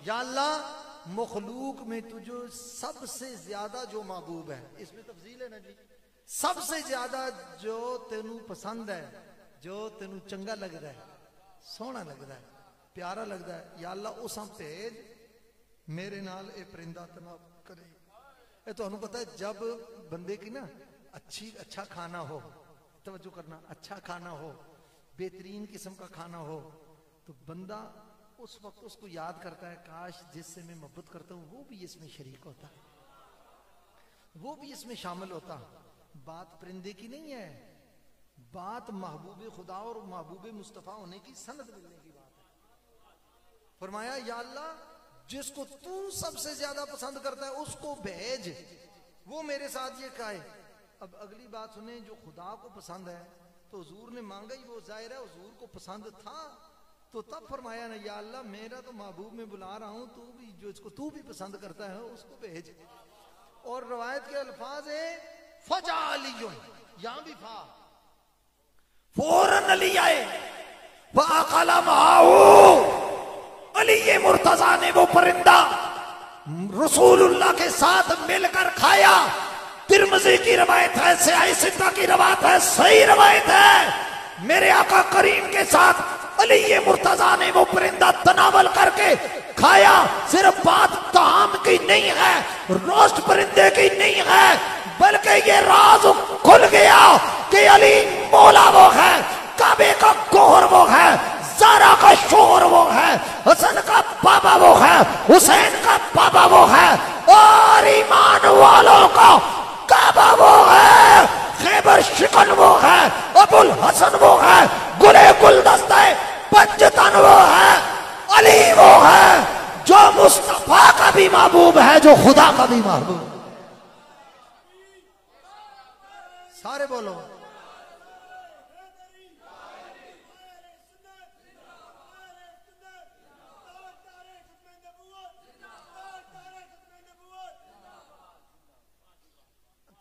یا اللہ مخلوق میں تجھے سب سے زیادہ جو محبوب ہے اس میں تفضیل ہے نا جی سب سے زیادہ جو تینو پسند ہے جو تینو چنگا لگ رہا ہے سونا لگ رہا ہے پیارا لگ رہا ہے یا اللہ اساں بھیج میرے نال اے پرندہ تناب کرے اے تو انہوں پتا ہے جب بندے کی نا اچھا کھانا ہو توجہ کرنا اچھا کھانا ہو بہترین قسم کا کھانا ہو تو بندہ اس وقت اس کو یاد کرتا ہے کاش جس سے میں محبت کرتا ہوں وہ بھی اس میں شریک ہوتا وہ بھی اس میں شامل ہوتا بات پرندے کی نہیں ہے بات محبوب خدا اور محبوب مصطفیٰ ہونے کی سند ملنے کی بات ہے فرمایا یا اللہ جس کو تو سب سے زیادہ پسند کرتا ہے اس کو بھیج وہ میرے ساتھ یہ کہے اب اگلی بات سنیں جو خدا کو پسند ہے تو حضور نے مانگا ہی وہ ظاہر ہے حضور کو پسند تھا تو تب فرمایا نا یا اللہ میرا تو محبوب میں بلا رہا ہوں تو بھی جو اس کو تو بھی پسند کرتا ہے اس کو بھیج اور روایت کے الفاظ ہیں فجا علی یہاں بھی فا فوراً علی آئے وَأَقَلَ مَعَهُ علی مرتضیٰ نے وہ پرندہ رسول اللہ کے ساتھ مل کر کھایا ترمذی کی روایت ہے سیاہ ستہ کی روایت ہے صحیح روایت ہے میرے آقا کریم کے ساتھ علی مرتضیٰ نے وہ پرندہ تناول کر کے کھایا صرف بات طعام کی نہیں ہے روسٹ پرندے کی نہیں ہے بلکہ یہ راز کھل گیا کہ علی مولا وہ ہے کعبے کا گوہر وہ ہے زارا کا شوہر وہ ہے حسن کا بابا وہ ہے حسین کا بابا وہ ہے اور ایمان والوں کا کعبہ وہ ہے خیبر شکن وہ ہے ابو الحسن وہ ہے گلے گلدستہ پنجتن وہ ہے علی وہ ہے جو مصطفیٰ کا بھی محبوب ہے جو خدا کا بھی محبوب سارے بولو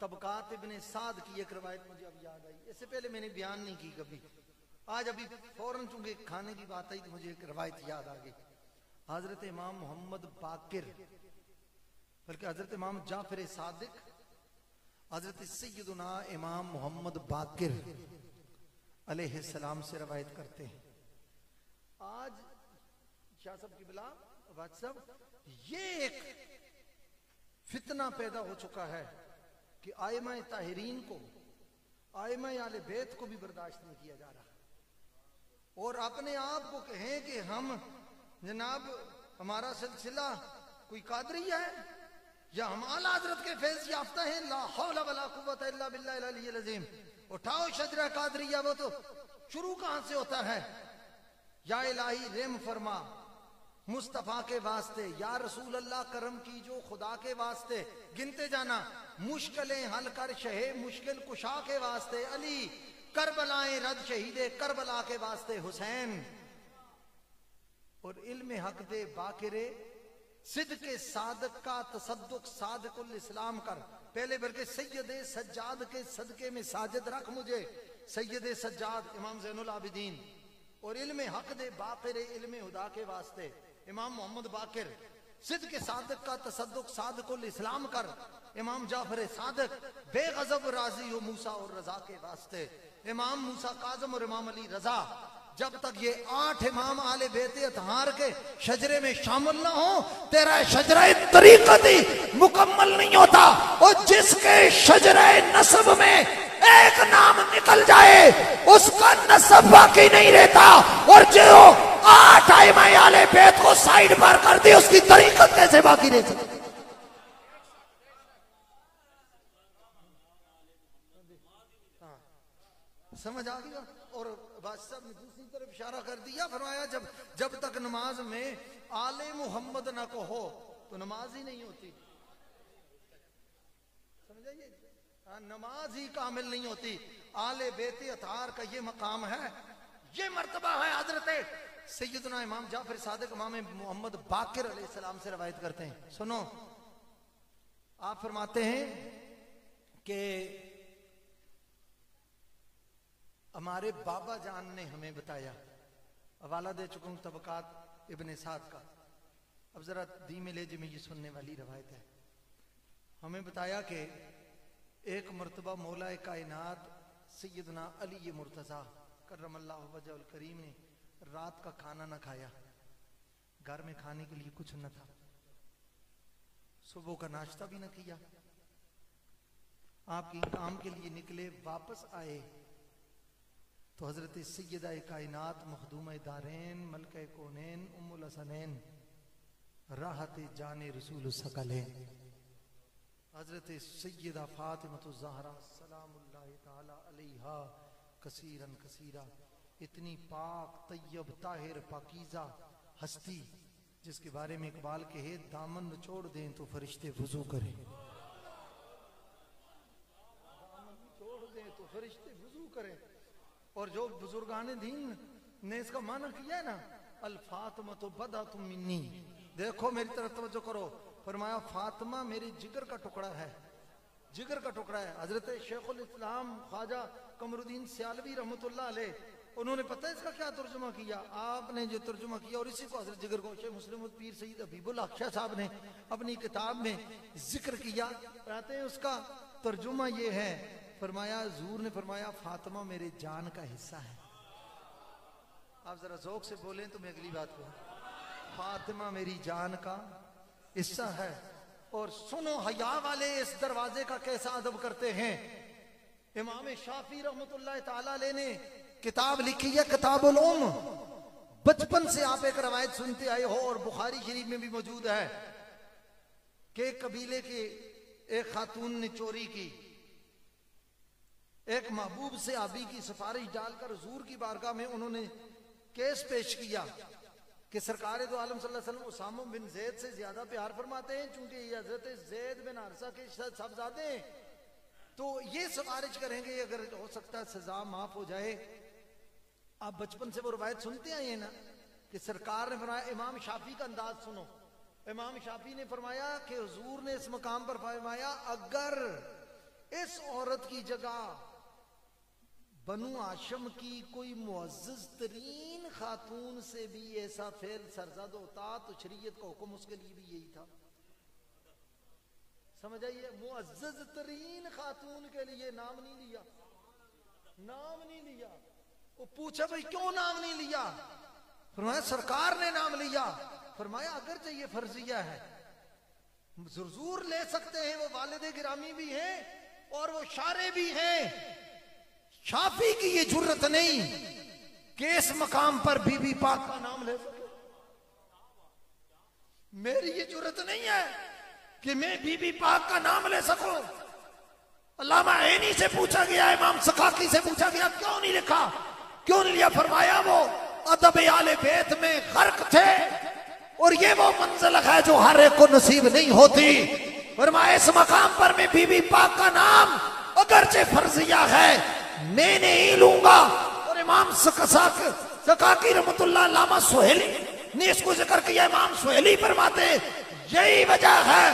طبقات ابن سعد کی ایک روایت مجھے اب یاد آئی اس سے پہلے میں نے بیان نہیں کی کبھی آج ابھی فوراً چونکہ کھانے کی بات آئی تو مجھے ایک روایت یاد آ گئی حضرت امام محمد باقر بلکہ حضرت امام جعفر صادق حضرت سیدنا امام محمد باقر علیہ السلام سے روایت کرتے ہیں آج شاہ صاحب کی بلا واج صاحب یہ ایک فتنہ پیدا ہو چکا ہے کہ آئمہ طاہرین کو آئمہ اہل بیت کو بھی برداشت نہیں کیا جا رہا اور اپنے آپ کو کہیں کہ ہم جناب ہمارا سلسلہ کوئی قادری ہے یا ہم اعلیٰ حضرت کے فیض یافتہ ہیں لا حول ولا قوت الا باللہ العلی العظیم اٹھاؤ شجرہ قادریہ، وہ تو شروع کہاں سے ہوتا ہے؟ یا الہی رحم فرما مصطفیٰ کے واسطے، یا رسول اللہ کرم کی جو خدا کے واسطے، گنتے جانا، مشکلیں حل کر شہ مشکل کشا کے واسطے علی، کربلائیں رد شہید کربلا کے واسطے حسین، اور علم حق دے باکرے صدق صادق کا تصدق صادق الاسلام کر، پہلے بلکہ سید سجاد کے صدقے میں ساجد رکھ مجھے، سید سجاد امام زین العابدین، اور علم حق دے باقر علم خدا کے واسطے امام محمد باقر، صدق صادق کا تصدق صادق الاسلام کر، امام جعفر صادق، بے غضب راضی ہو موسیٰ اور رضا کے واسطے، امام موسیٰ کاظم اور امام علی رضا، جب تک یہ 8 امام آل بیت اطہار کے شجرے میں شامل نہ ہوں تیرا شجرہ طریقت ہی مکمل نہیں ہوتا، اور جس کے شجرہ نسب میں ایک نام نکل جائے اس کا نسب باقی نہیں رہتا، اور جو 8 ائمہ آل بیت کو سائیڈ پر کر دی اس کی طریقت کیسے باقی رہ سکتی؟ سمجھ آ گیا؟ اور بادشاہ صاحب نے دوسری طرف اشارہ کر دیا، فرمایا جب تک نماز میں آل محمد نہ کہو تو نماز ہی نہیں ہوتی، سمجھائیے، نماز ہی کامل نہیں ہوتی۔ آل بیت اطہار کا یہ مقام ہے، یہ مرتبہ ہے۔ حضرت سیدنا امام جعفر صادق امام محمد باقر علیہ السلام سے روایت کرتے ہیں، سنو، آپ فرماتے ہیں کہ ہمارے بابا جان نے ہمیں بتایا، حوالہ دے چکوں طبقات ابن سعد کا، اب ذرا دھیمے لہجے میں یہ سننے والی روایت ہے، ہمیں بتایا کہ ایک مرتبہ مولا کائنات سیدنا علی مرتضیٰ کرم اللہ وجہ الکریم نے رات کا کھانا نہ کھایا، گھر میں کھانے کے لیے کچھ نہ تھا، صبح کا ناشتہ بھی نہ کیا، آپ کی کام کے لیے نکلے، واپس آئے تو حضرت سیدہ کائنات مخدومہ دارین ملکہ کونین ام الحسنین راحت جان رسول الثقلین حضرت سیدہ فاطمہ الزہرا سلام اللہ تعالی علیہا کثیراً کثیرا، اتنی پاک طیب طاہر پاکیزہ ہستی جس کے بارے میں اقبال کہے دامن چھوڑ دیں تو فرشتے وضو کریں، دامن چھوڑ دیں تو فرشتے وضو کریں، اور جو بزرگان دین نے اس کا معنی کیا ہے نا، الفاطمہ بدعۃ منی، دیکھو میری طرف توجہ کرو، فرمایا فاطمہ میری جگر کا ٹکڑا ہے، جگر کا ٹکڑا ہے۔ حضرت شیخ الاسلام خواجہ قمر الدین سیالوی رحمۃ اللہ علیہ، انہوں نے پتہ اس کا کیا ترجمہ کیا؟ آپ نے جو ترجمہ کیا، اور اسی کو حضرت جگر کو شیخ مسلم پیر سید حبیب اللہ شاہ صاحب نے اپنی کتاب میں ذکر کیا، کہتے ہیں اس کا ترجمہ یہ ہے، فرمایا حضور نے فرمایا فاطمہ میرے جان کا حصہ ہے۔ آپ ذرا ذوق سے بولیں تو میں اگلی بات کہوں، فاطمہ میری جان کا حصہ ہے۔ اور سنو حیا والے اس دروازے کا کیسا ادب کرتے ہیں۔ امام شافعی رحمت اللہ تعالی علیہ نے کتاب لکھی ہے کتاب الام، بچپن سے آپ ایک روایت سنتے آئے ہو اور بخاری شریف میں بھی موجود ہے کہ ایک قبیلے کے ایک خاتون نے چوری کی، ایک محبوب سے آبی کی سفارش ڈال کر حضور کی بارگاہ میں انہوں نے کیس پیش کیا کہ سرکار دو عالم صلی اللہ علیہ وسلم اسامہ بن زید سے زیادہ پیار فرماتے ہیں چونکہ یہ حضرت زید بن حارثہ کے صاحبزادے ہیں، تو یہ سفارش کریں گے اگر ہو سکتا ہے سزا معاف ہو جائے۔ آپ بچپن سے وہ روایت سنتے آئے ہیں نا کہ سرکار نے فرمایا، امام شافعی کا انداز سنو، امام شافعی نے فرمایا کہ حضور نے اس مقام پر فرمایا اگر اس عورت کی جگہ بنو ہاشم کی کوئی معزز ترین خاتون سے بھی ایسا فعل سرزد ہوتا تو شریعت کا حکم اس کے لیے بھی یہی تھا۔ سمجھ آئیے، معزز ترین خاتون کے لیے نام نہیں لیا، نام نہیں لیا۔ وہ پوچھا بھئی کیوں نام نہیں لیا؟ فرمایا سرکار نے نام لیا۔ فرمایا اگرچہ یہ فرضیہ ہے، ضرور لے سکتے ہیں، وہ والد گرامی بھی ہیں اور وہ شارع بھی ہیں، شافعی کی یہ جرت نہیں کہ اس مقام پر بی بی پاک کا نام لے سکے، میری یہ جرت نہیں ہے کہ میں بی بی پاک کا نام لے سکوں۔ علامہ عینی سے پوچھا گیا, امام سخاکی سے پوچھا گیا کیوں نہیں لکھا, کیوں نہیں لیا؟ فرمایا وہ ادب آل بیت میں غرق تھے اور یہ وہ منزل ہے جو ہر ایک کو نصیب نہیں ہوتی. فرمایا اس مقام پر میں بی بی پاک کا نام اگرچہ فرضیہ ہے میں نہیں لوں گا. اور امام سخاکی رحمت اللہ علامہ سہیلی نے اس کو ذکر کیا. امام سہیلی فرماتے یہی وجہ ہے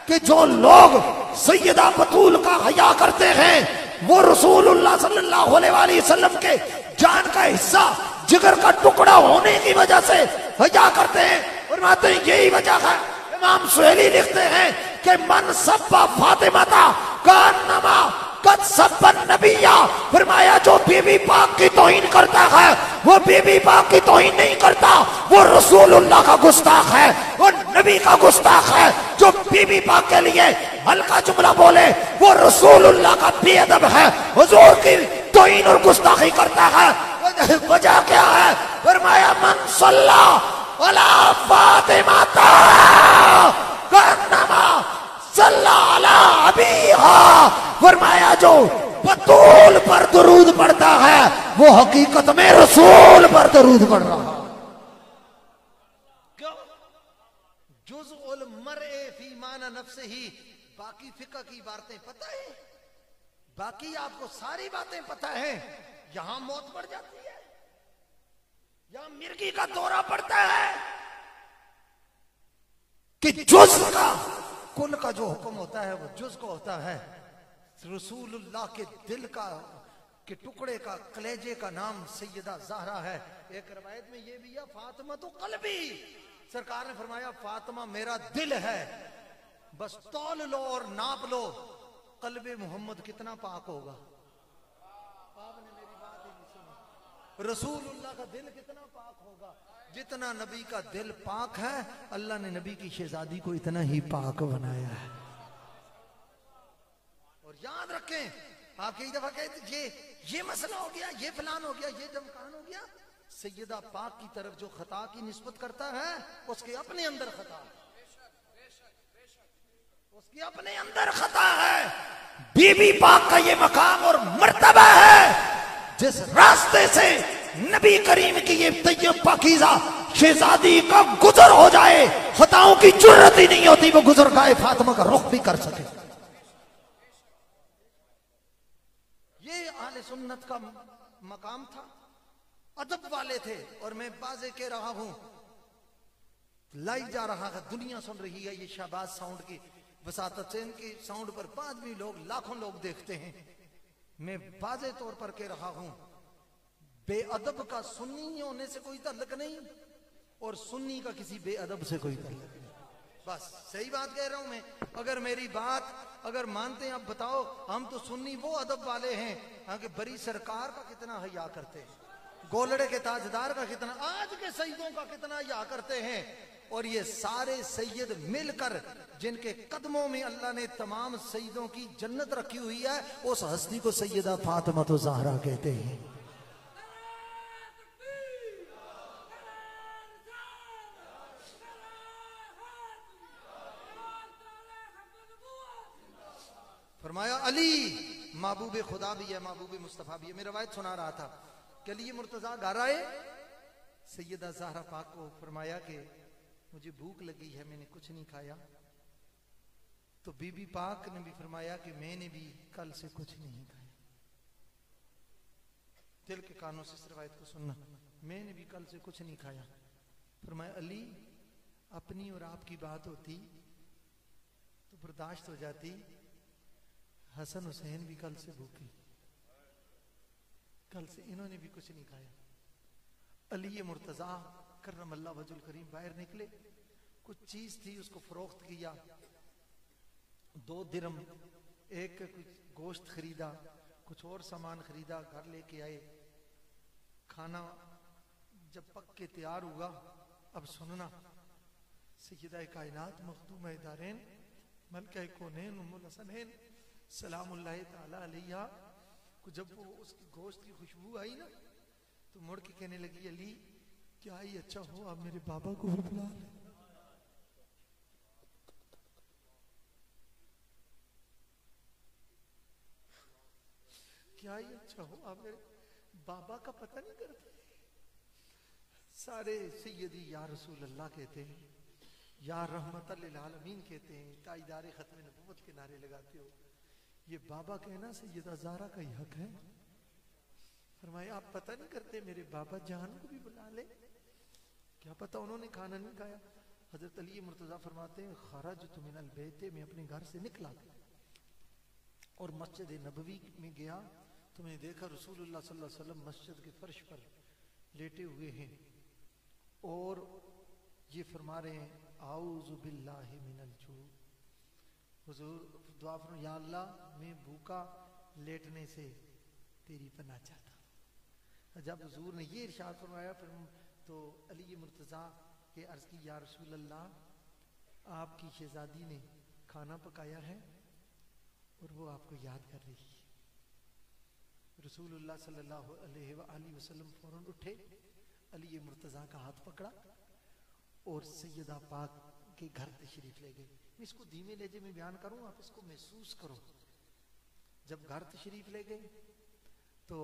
کہ جو لوگ سیدہ بطول کا حیا کرتے ہیں وہ رسول اللہ صلی اللہ علیہ وآلہ وسلم کے جان کا حصہ جگر کا ٹکڑا ہونے کی وجہ سے حیا کرتے ہیں. فرماتے ہیں یہی وجہ ہے. امام سہیلی لکھتے ہیں کہ من سبا فاطمہ کانما قد سب النبیہ. فرمایا جو بی بی پاک کی توہین کرتا ہے وہ بی بی پاک کی توہین نہیں کرتا, وہ رسول اللہ کا گستاخ ہے, وہ نبی کا گستاخ ہے. جو بی بی پاک کے لیے ہلکا جملہ بولے وہ رسول اللہ کا بے ادب ہے, حضور کی توہین اور گستاخی کرتا ہے. وجہ کیا ہے؟ فرمایا من صلی علی فاطمہ کانما صلی علی ابیہا. فرمایا جو بطول پر درود پڑھتا ہے وہ حقیقت میں رسول پر درود پڑھ رہا. کیوں؟ جزء المرء فی معنی نفسہ. باقی فقہ کی باتیں پتہ ہے, باقی آپ کو ساری باتیں پتہ ہیں, یہاں موت پڑ جاتی ہے, یہاں مرگی کا دورہ پڑتا ہے کہ جز کا کل کا جو حکم ہوتا ہے وہ جز کو ہوتا ہے. رسول اللہ کے دل کا کے ٹکڑے کا کلیجے کا نام سیدہ زہرا ہے. ایک روایت میں یہ بھی ہے فاطمہ تو قلبی. سرکار نے فرمایا فاطمہ میرا دل ہے, بس تول لو اور ناپ لو قلب محمد کتنا پاک ہوگا. آپ نے میری بات ہی نہیں سنی. رسول اللہ کا دل کتنا پاک ہوگا, جتنا نبی کا دل پاک ہے اللہ نے نبی کی شہزادی کو اتنا ہی پاک بنایا ہے. اور یاد رکھیں آپ کئی دفعہ کہتے یہ مسئلہ ہو گیا, یہ فلان ہو گیا, یہ دمکان ہو گیا. سیدہ پاک کی طرف جو خطا کی نسبت کرتا ہے اس کے اپنے اندر خطا ہے, اس کے اپنے اندر خطا ہے. بی بی پاک کا یہ مقام اور مرتبہ ہے جس راستے سے نبی کریم کی یہ طیب پاکیزہ شہزادی کا گزر ہو جائے خطاؤں کی جرت ہی نہیں ہوتی وہ گزر گائے فاطمہ کا رخ بھی کر سکے. یہ اہل سنت کا مقام تھا, ادب والے تھے. اور میں بازے کہہ رہا ہوں, لائی جا رہا ہے, دنیا سن رہی ہے یہ شہباز ساؤنڈ کی وساطت سے. ان کی ساؤنڈ پر بعد بھی لوگ لاکھوں لوگ دیکھتے ہیں. میں واضح طور پر کہہ رہا ہوں بے ادب کا سنی ہونے سے کوئی تعلق نہیں اور سنی کا کسی بے ادب سے کوئی تعلق نہیں. بس صحیح بات کہہ رہا ہوں میں. اگر میری بات اگر مانتے ہیں اب بتاؤ, ہم تو سنی وہ ادب والے ہیں ہاں کہ بری سرکار کا کتنا حیا کرتے ہیں, گولڑے کے تاجدار کا کتنا, آج کے سیدوں کا کتنا حیا کرتے ہیں. اور یہ سارے سید مل کر جن کے قدموں میں اللہ نے تمام سیدوں کی جنت رکھی ہوئی ہے اس ہستی کو سیدہ فاطمہ الزہرا کہتے ہیں. فرمایا علی محبوب خدا بھی ہے, محبوب مصطفیٰ بھی ہے. میں روایت سنا رہا تھا کہ علی مرتضیٰ گھر آئے سیدہ زہرا پاک کو, فرمایا کہ مجھے بھوک لگی ہے میں نے کچھ نہیں کھایا. تو بی بی پاک نے بھی فرمایا کہ میں نے بھی کل سے کچھ نہیں کھایا. دل کے کانوں سے اس روایت کو سننا, میں نے بھی کل سے کچھ نہیں کھایا. فرمایا علی اپنی اور آپ کی بات ہوتی تو برداشت ہو جاتی, حسن حسین بھی کل سے بھوکے, کل سے انہوں نے بھی کچھ نہیں کھایا. علی مرتضیٰ کرم اللہ وجہ الکریم باہر نکلے, کچھ چیز تھی اس کو فروخت کیا, 2 درم, ایک کچھ گوشت خریدا, کچھ اور سامان خریدا, گھر لے کے آئے. کھانا جب پک کے تیار ہوا, اب سننا, سیدہ کائنات مخدومہ دارین ملکہ کونین ام الحسنین سلام اللہ تعالی علیہ کو جب وہ اس کی گوشت کی خوشبو آئی نا تو مڑ کے کہنے لگی علی کیا ہی اچھا ہو آپ میرے بابا کو بھی بلا لیں. کیا ہی اچھا ہو آپ میرے بابا کا پتہ نہیں کرتے. سارے سیدی یا رسول اللہ کہتے ہیں, یا رحمت للعالمین کہتے ہیں, تاجدار ختم نبوت کے نعرے لگاتے ہو. یہ بابا کہنا سیدہ زہرا کا ہی حق ہے. فرمایا آپ پتہ نہیں کرتے میرے بابا جان کو بھی بلا لے, کیا پتہ انہوں نے کھانا نہیں کھایا. حضرت علی مرتضیٰ فرماتے ہیں خرجت من البیت, میں اپنے گھر سے نکلا اور مسجد نبوی میں گیا تو میں نے دیکھا رسول اللہ صلی اللہ علیہ وسلم مسجد کے فرش پر لیٹے ہوئے ہیں اور یہ فرما رہے ہیں اعوذ باللہ من الجوع. حضور دعا فرمائیں یا اللہ میں بھوکا لیٹنے سے تیری پناہ چاہتا ہوں. جب حضور نے یہ ارشاد فرمایا تو علی مرتضیٰ یہ عرض کی یا رسول اللہ آپ کی شہزادی نے کھانا پکایا ہے اور وہ آپ کو یاد کر رہی ہے. رسول اللہ صلی اللہ علیہ وآلہ وسلم فوراً اٹھے, علی مرتضیٰ کا ہاتھ پکڑا اور سیدہ پاک کے گھر تشریف لے گئے. میں اس کو دھیمے لہجے میں بیان کروں, آپ اس کو محسوس کرو. جب گھر تشریف لے گئے تو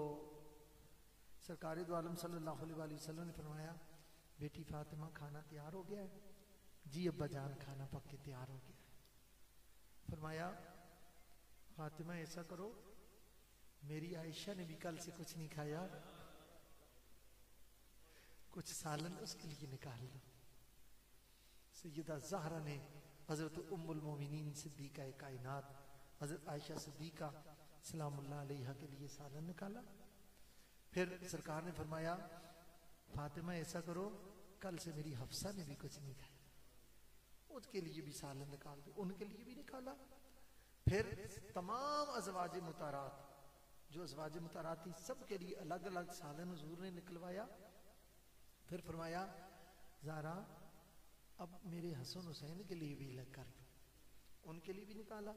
سرکار دو عالم صلی اللہ علیہ وآلہ وسلم نے فرمایا بیٹی فاطمہ کھانا تیار ہو گیا ہے؟ جی ابا جان کھانا پک کے تیار ہو گیا ہے. فرمایا فاطمہ ایسا کرو میری عائشہ نے بھی کل سے کچھ نہیں کھایا, کچھ سالن اس کے لیے نکال لو. سیدہ زہرا نے حضرت ام المومنین صدیقہ کائنات حضرت عائشہ صدیقہ سلام اللہ علیہا کے لیے سالن نکالا. پھر سرکار نے فرمایا فاطمہ ایسا کرو کل سے میری حفصہ نے بھی کچھ نہیں کھایا, ان کے لیے بھی سالن نکال دو. ان کے لیے بھی نکالا. پھر تمام ازواج مطہرات جو ازواج مطہرات تھی سب کے لیے الگ الگ سالن حضور نے نکلوایا. پھر فرمایا زہرا اب میرے حسن حسین کے لیے بھی الگ کر دو, ان کے لیے بھی نکالا.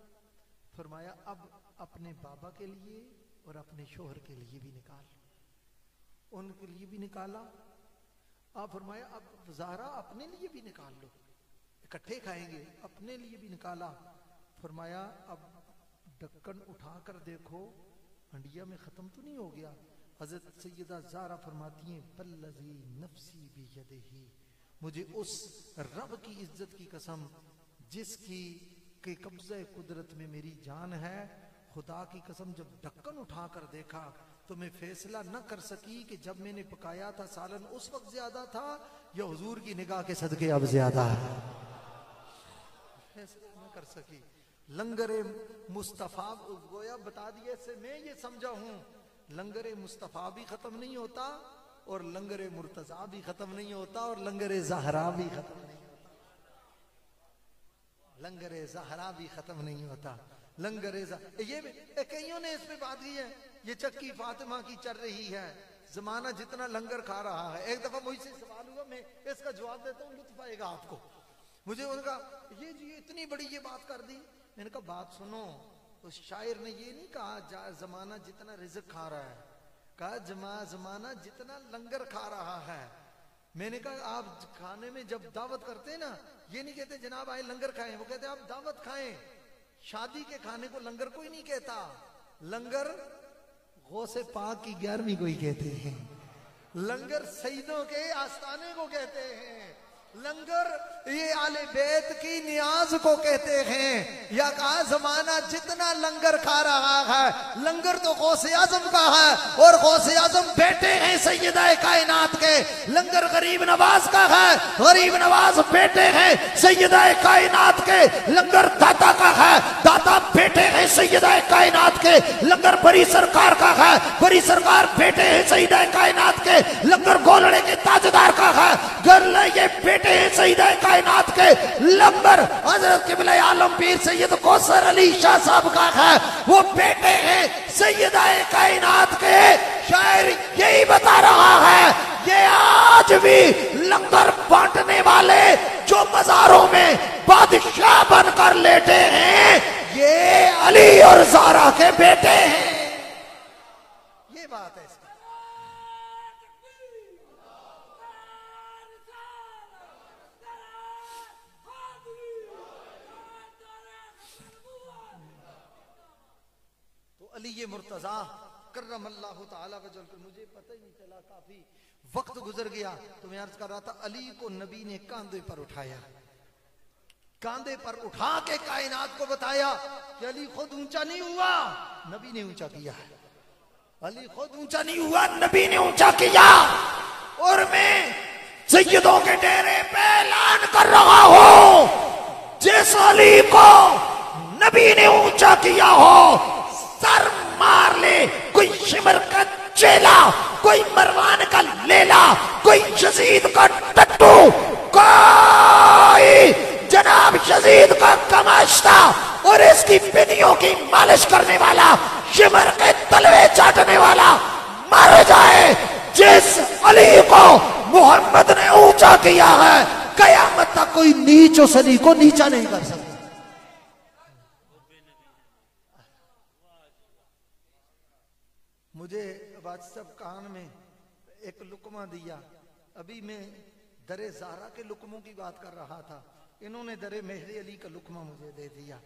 فرمایا اب اپنے بابا کے لیے اور اپنے شوہر کے لیے بھی نکال لو, ان کے لیے بھی نکالا. آپ فرمایا اب زہرا اپنے لیے بھی نکال لو, اکٹھے کھائیں گے, اپنے لیے بھی نکالا. فرمایا اب ڈھکن اٹھا کر دیکھو ہنڈیا میں ختم تو نہیں ہو گیا. حضرت سیدہ زہرا فرماتی ہیں والذی نفسی بیدہ, مجھے اس رب کی عزت کی قسم جس کی کہ قبضہ قدرت میں میری جان ہے, خدا کی قسم جب ڈھکن اٹھا کر دیکھا تو میں فیصلہ نہ کر سکی کہ جب میں نے پکایا تھا سالن اس وقت زیادہ تھا یا حضور کی نگاہ کے صدقے اب زیادہ ہے. فیصلہ نہ کر سکی. لنگر مصطفیٰ گویا بتا دیا سے میں یہ سمجھا ہوں لنگر مصطفیٰ بھی ختم نہیں ہوتا اور لنگر مرتضیٰ بھی ختم نہیں ہوتا اور لنگر زہرا بھی ختم نہیں ہوتا. لنگر زہرا بھی ختم نہیں ہوتا. لنگر یہ کئیوں نے اس پہ بات کی ہے, یہ چکی فاطمہ کی چل رہی ہے, زمانہ جتنا لنگر کھا رہا ہے. ایک دفعہ مجھ سے سوال ہوا, میں اس کا جواب دیتا ہوں, لطف آئے گا آپ کو. مجھے ان کا یہ جی اتنی بڑی یہ بات کر دی. میں نے کہا بات سنو, اس شاعر نے یہ نہیں کہا زمانہ جتنا رزق کھا رہا ہے, کہا زمانہ جتنا لنگر کھا رہا ہے. میں نے کہا آپ کھانے میں جب دعوت کرتے ہیں نا, یہ نہیں کہتے جناب آئے لنگر کھائیں, وہ کہتے ہیں آپ دعوت کھائیں. شادی کے کھانے کو لنگر کوئی نہیں کہتا. لنگر غوث پاک کی 11ویں کو ہی کہتے ہیں. لنگر سیدوں کے آستانے کو کہتے ہیں. لنگر یہ آل بیت کی نیاز کو کہتے ہیں. یا کہا زمانہ جتنا لنگر کھا رہا ہے, لنگر تو غوث اعظم کا ہے اور غوث اعظم بیٹے ہیں سیدہ کائنات کے. لنگر غریب نواز کا ہے, غریب نواز بیٹے ہیں سیدہ کائنات کے. لنگر داتا کا ہے, داتا بیٹے ہیں سیدہ کائنات کے. لنگر بڑی سرکار کا ہے, بڑی سرکار بیٹے ہیں سیدہ کائنات کے. لنگر گولڑے کے تاجدار کا ہے, گرلے یہ بیٹے سیدہ کائنات کے. لنگر حضرت قبلہ عالم پیر سید کوثر علی شاہ صاحب کا ہے, وہ بیٹے ہیں سیدہ کائنات کے. شاعر یہی بتا رہا ہے یہ آج بھی لنگر بانٹنے والے جو مزاروں میں بادشاہ بن کر لیٹے ہیں یہ علی اور زہرا کے بیٹے ہیں. یہ بات ہے. علی مرتضیٰ کرم اللہ تعالی وجل کر. مجھے پتہ ہی نہیں چلا کافی وقت گزر گیا تو میں عرض کر رہا تھا علی کو نبی نے کاندھے پر اٹھایا, کاندھے پر اٹھا کے کائنات کو بتایا کہ علی خود اونچا نہیں ہوا, نبی نے اونچا کیا ہے. علی خود اونچا نہیں ہوا, نبی نے اونچا کیا. اور میں سیدوں کے ڈیرے پہ اعلان کر رہا ہوں, جس علی کو نبی نے اونچا کیا ہو سر مار لے کوئی شمر کا چیلا, کوئی مروان کا لیلا, کوئی یزید کا ٹٹو, کوئی جناب یزید کا کماشتا اور اس کی پنیوں کی مالش کرنے والا, شمر کے تلوے چاٹنے والا مر جائے. جس علی کو محمد نے اونچا کیا ہے قیامت تک کوئی نیچ اس علی کو نیچا نہیں کر سکتا. مجھے واٹس ایپ کان میں ایک لقمہ دیا, ابھی میں در زہرا کے لقموں کی بات کر رہا تھا, انہوں نے در مہر علی کا لقمہ مجھے دے دیا.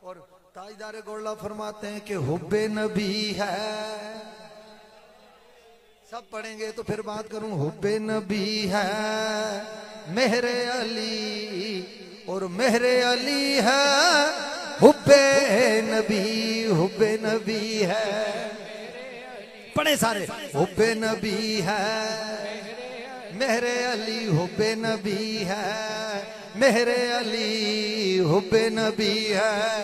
اور تاجدار گولڑا فرماتے ہیں کہ حب نبی ہے, سب پڑھیں گے تو پھر بات کروں. حب نبی ہے مہر علی اور مہر علی ہے حب نبی, حب نبی ہے. پڑھیں سارے. حب نبی ہے مہر علی, حب نبی ہے مہر علی, حب نبی ہے.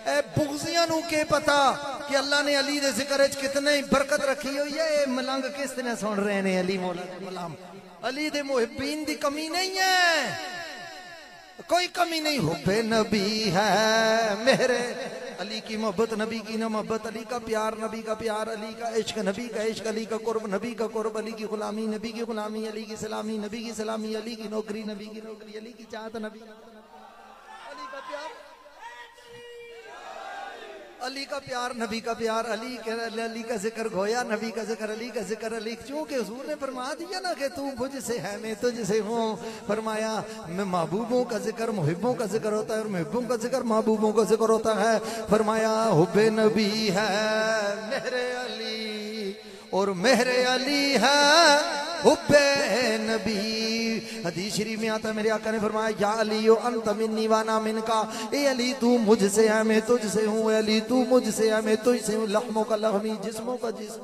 اے بغضیاں نو کے پتا کہ اللہ نے علی دے ذکر وچ کتنے برکت رکھی ہوئی ہے. ملنگ کس طرح سن رہے ہیں علی مولا دے غلام, علی دے محبین دی کمی نہیں ہے, کوئی کمی نہیں. حب نبی ہے مہر علی کی محبت, نبی کی نہ محبت, علی کا پیار, نبی کا پیار, علی کا عشق, نبی کا عشق, علی کا قرب, نبی کا قرب, علی کی غلامی, نبی کی غلامی, علی کی سلامی, نبی کی سلامی, علی کی نوکری, نبی کی نوکری, علی کی چاہت, نبی علی کا پیار, علی کا پیار, نبی کا پیار, علی کا ذکر گویا, نبی کا ذکر, علی کا ذکر, علی. چونکہ حضور نے فرما دیا نا کہ تو مجھ سے ہے میں تجھ سے ہوں, فرمایا میں محبوبوں کا ذکر محبوں کا ذکر ہوتا ہے اور محبوں کا ذکر محبوبوں کا ذکر ہوتا ہے. فرمایا حب نبی ہے مہر علی اور مہر علی ہے حب نبی. حدیث شریف میں آتا ہے میرے آقا نے فرمایا یا علی انت منی وانا منکا, اے علی تو مجھ سے ہے میں تجھ سے ہوں, اے علی تو مجھ سے ہے میں تجھ سے ہوں. لحموں کا لحمی, جسموں کا جسم,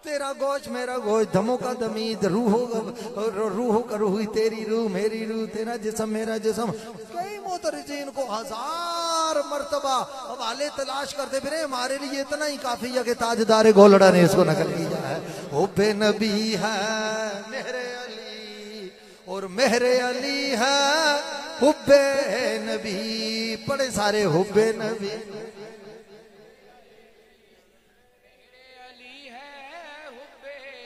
تیرا گوشت میرا گوشت, دموں کا دمید, روحوں کا روحی, تیری روح میری روح, تیرا جسم میرا جسم. کئی مترجین کو ہزار مرتبہ حوالے تلاش کرتے پھر ہمارے لیے اتنا ہی کافی ہے کہ تاجدار گولڑا نے اس کو نقل کیا ہے. حب نبی ہے مہر علی اور مہر علی ہے حب نبی. پڑھے سارے حب نبی.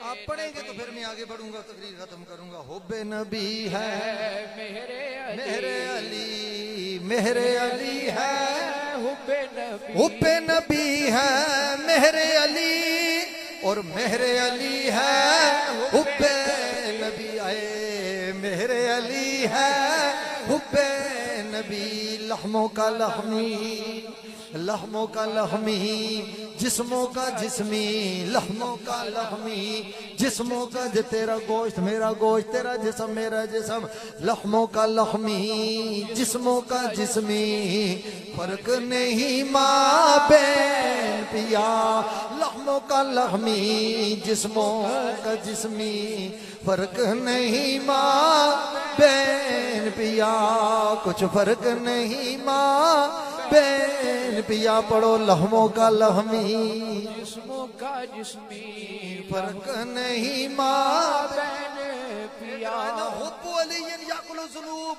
آپ پڑھیں گے تو پھر میں آگے بڑھوں گا, تقریر ختم کروں گا. حب نبی ہے مہر علی, مہر علی ہے حب نبی, حب نبی ہے مہر علی اور مہر علی ہے حب نبی. آئے مہر علی ہے حب نبی. لحموں کا لحمی, لحموں کا لحمی, جسموں کا جسمی, لحموں کا لحمی, جسموں کا تیرا گوشت میرا گوشت, تیرا جسم میرا جسم, لحموں کا لحمی, جسموں کا جسمی, فرق نہیں ماں بین پیا. لحموں کا لحمی, جسموں کا جسمی, فرق نہیں ماں بین پیا, کچھ فرق نہیں ماں بین پیا. پڑھو لحموں کا لحمی, جسموں کا جسمی, فرق نہیں ماں بین پیا. حب علی یاکل الذنوب,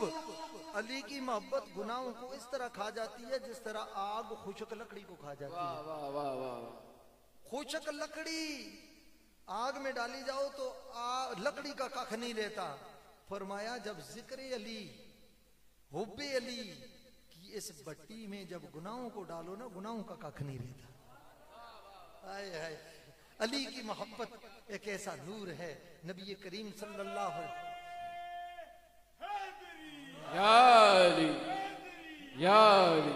علی کی محبت گناہوں کو اس طرح کھا جاتی ہے جس طرح آگ خشک لکڑی کو کھا جاتی ہے. واہ واہ واہ واہ. خشک لکڑی آگ میں ڈالی جاؤ تو لکڑی کا کخ نہیں لیتا. فرمایا جب ذکر علی حب علی کی اس بٹی میں جب گناہوں کو ڈالو نا, گناہوں کا کخ نہیں رہتا. آئے آئے, علی کی محبت ایک ایسا نور ہے. نبی کریم صلی اللہ علیہ یا علی یا علی.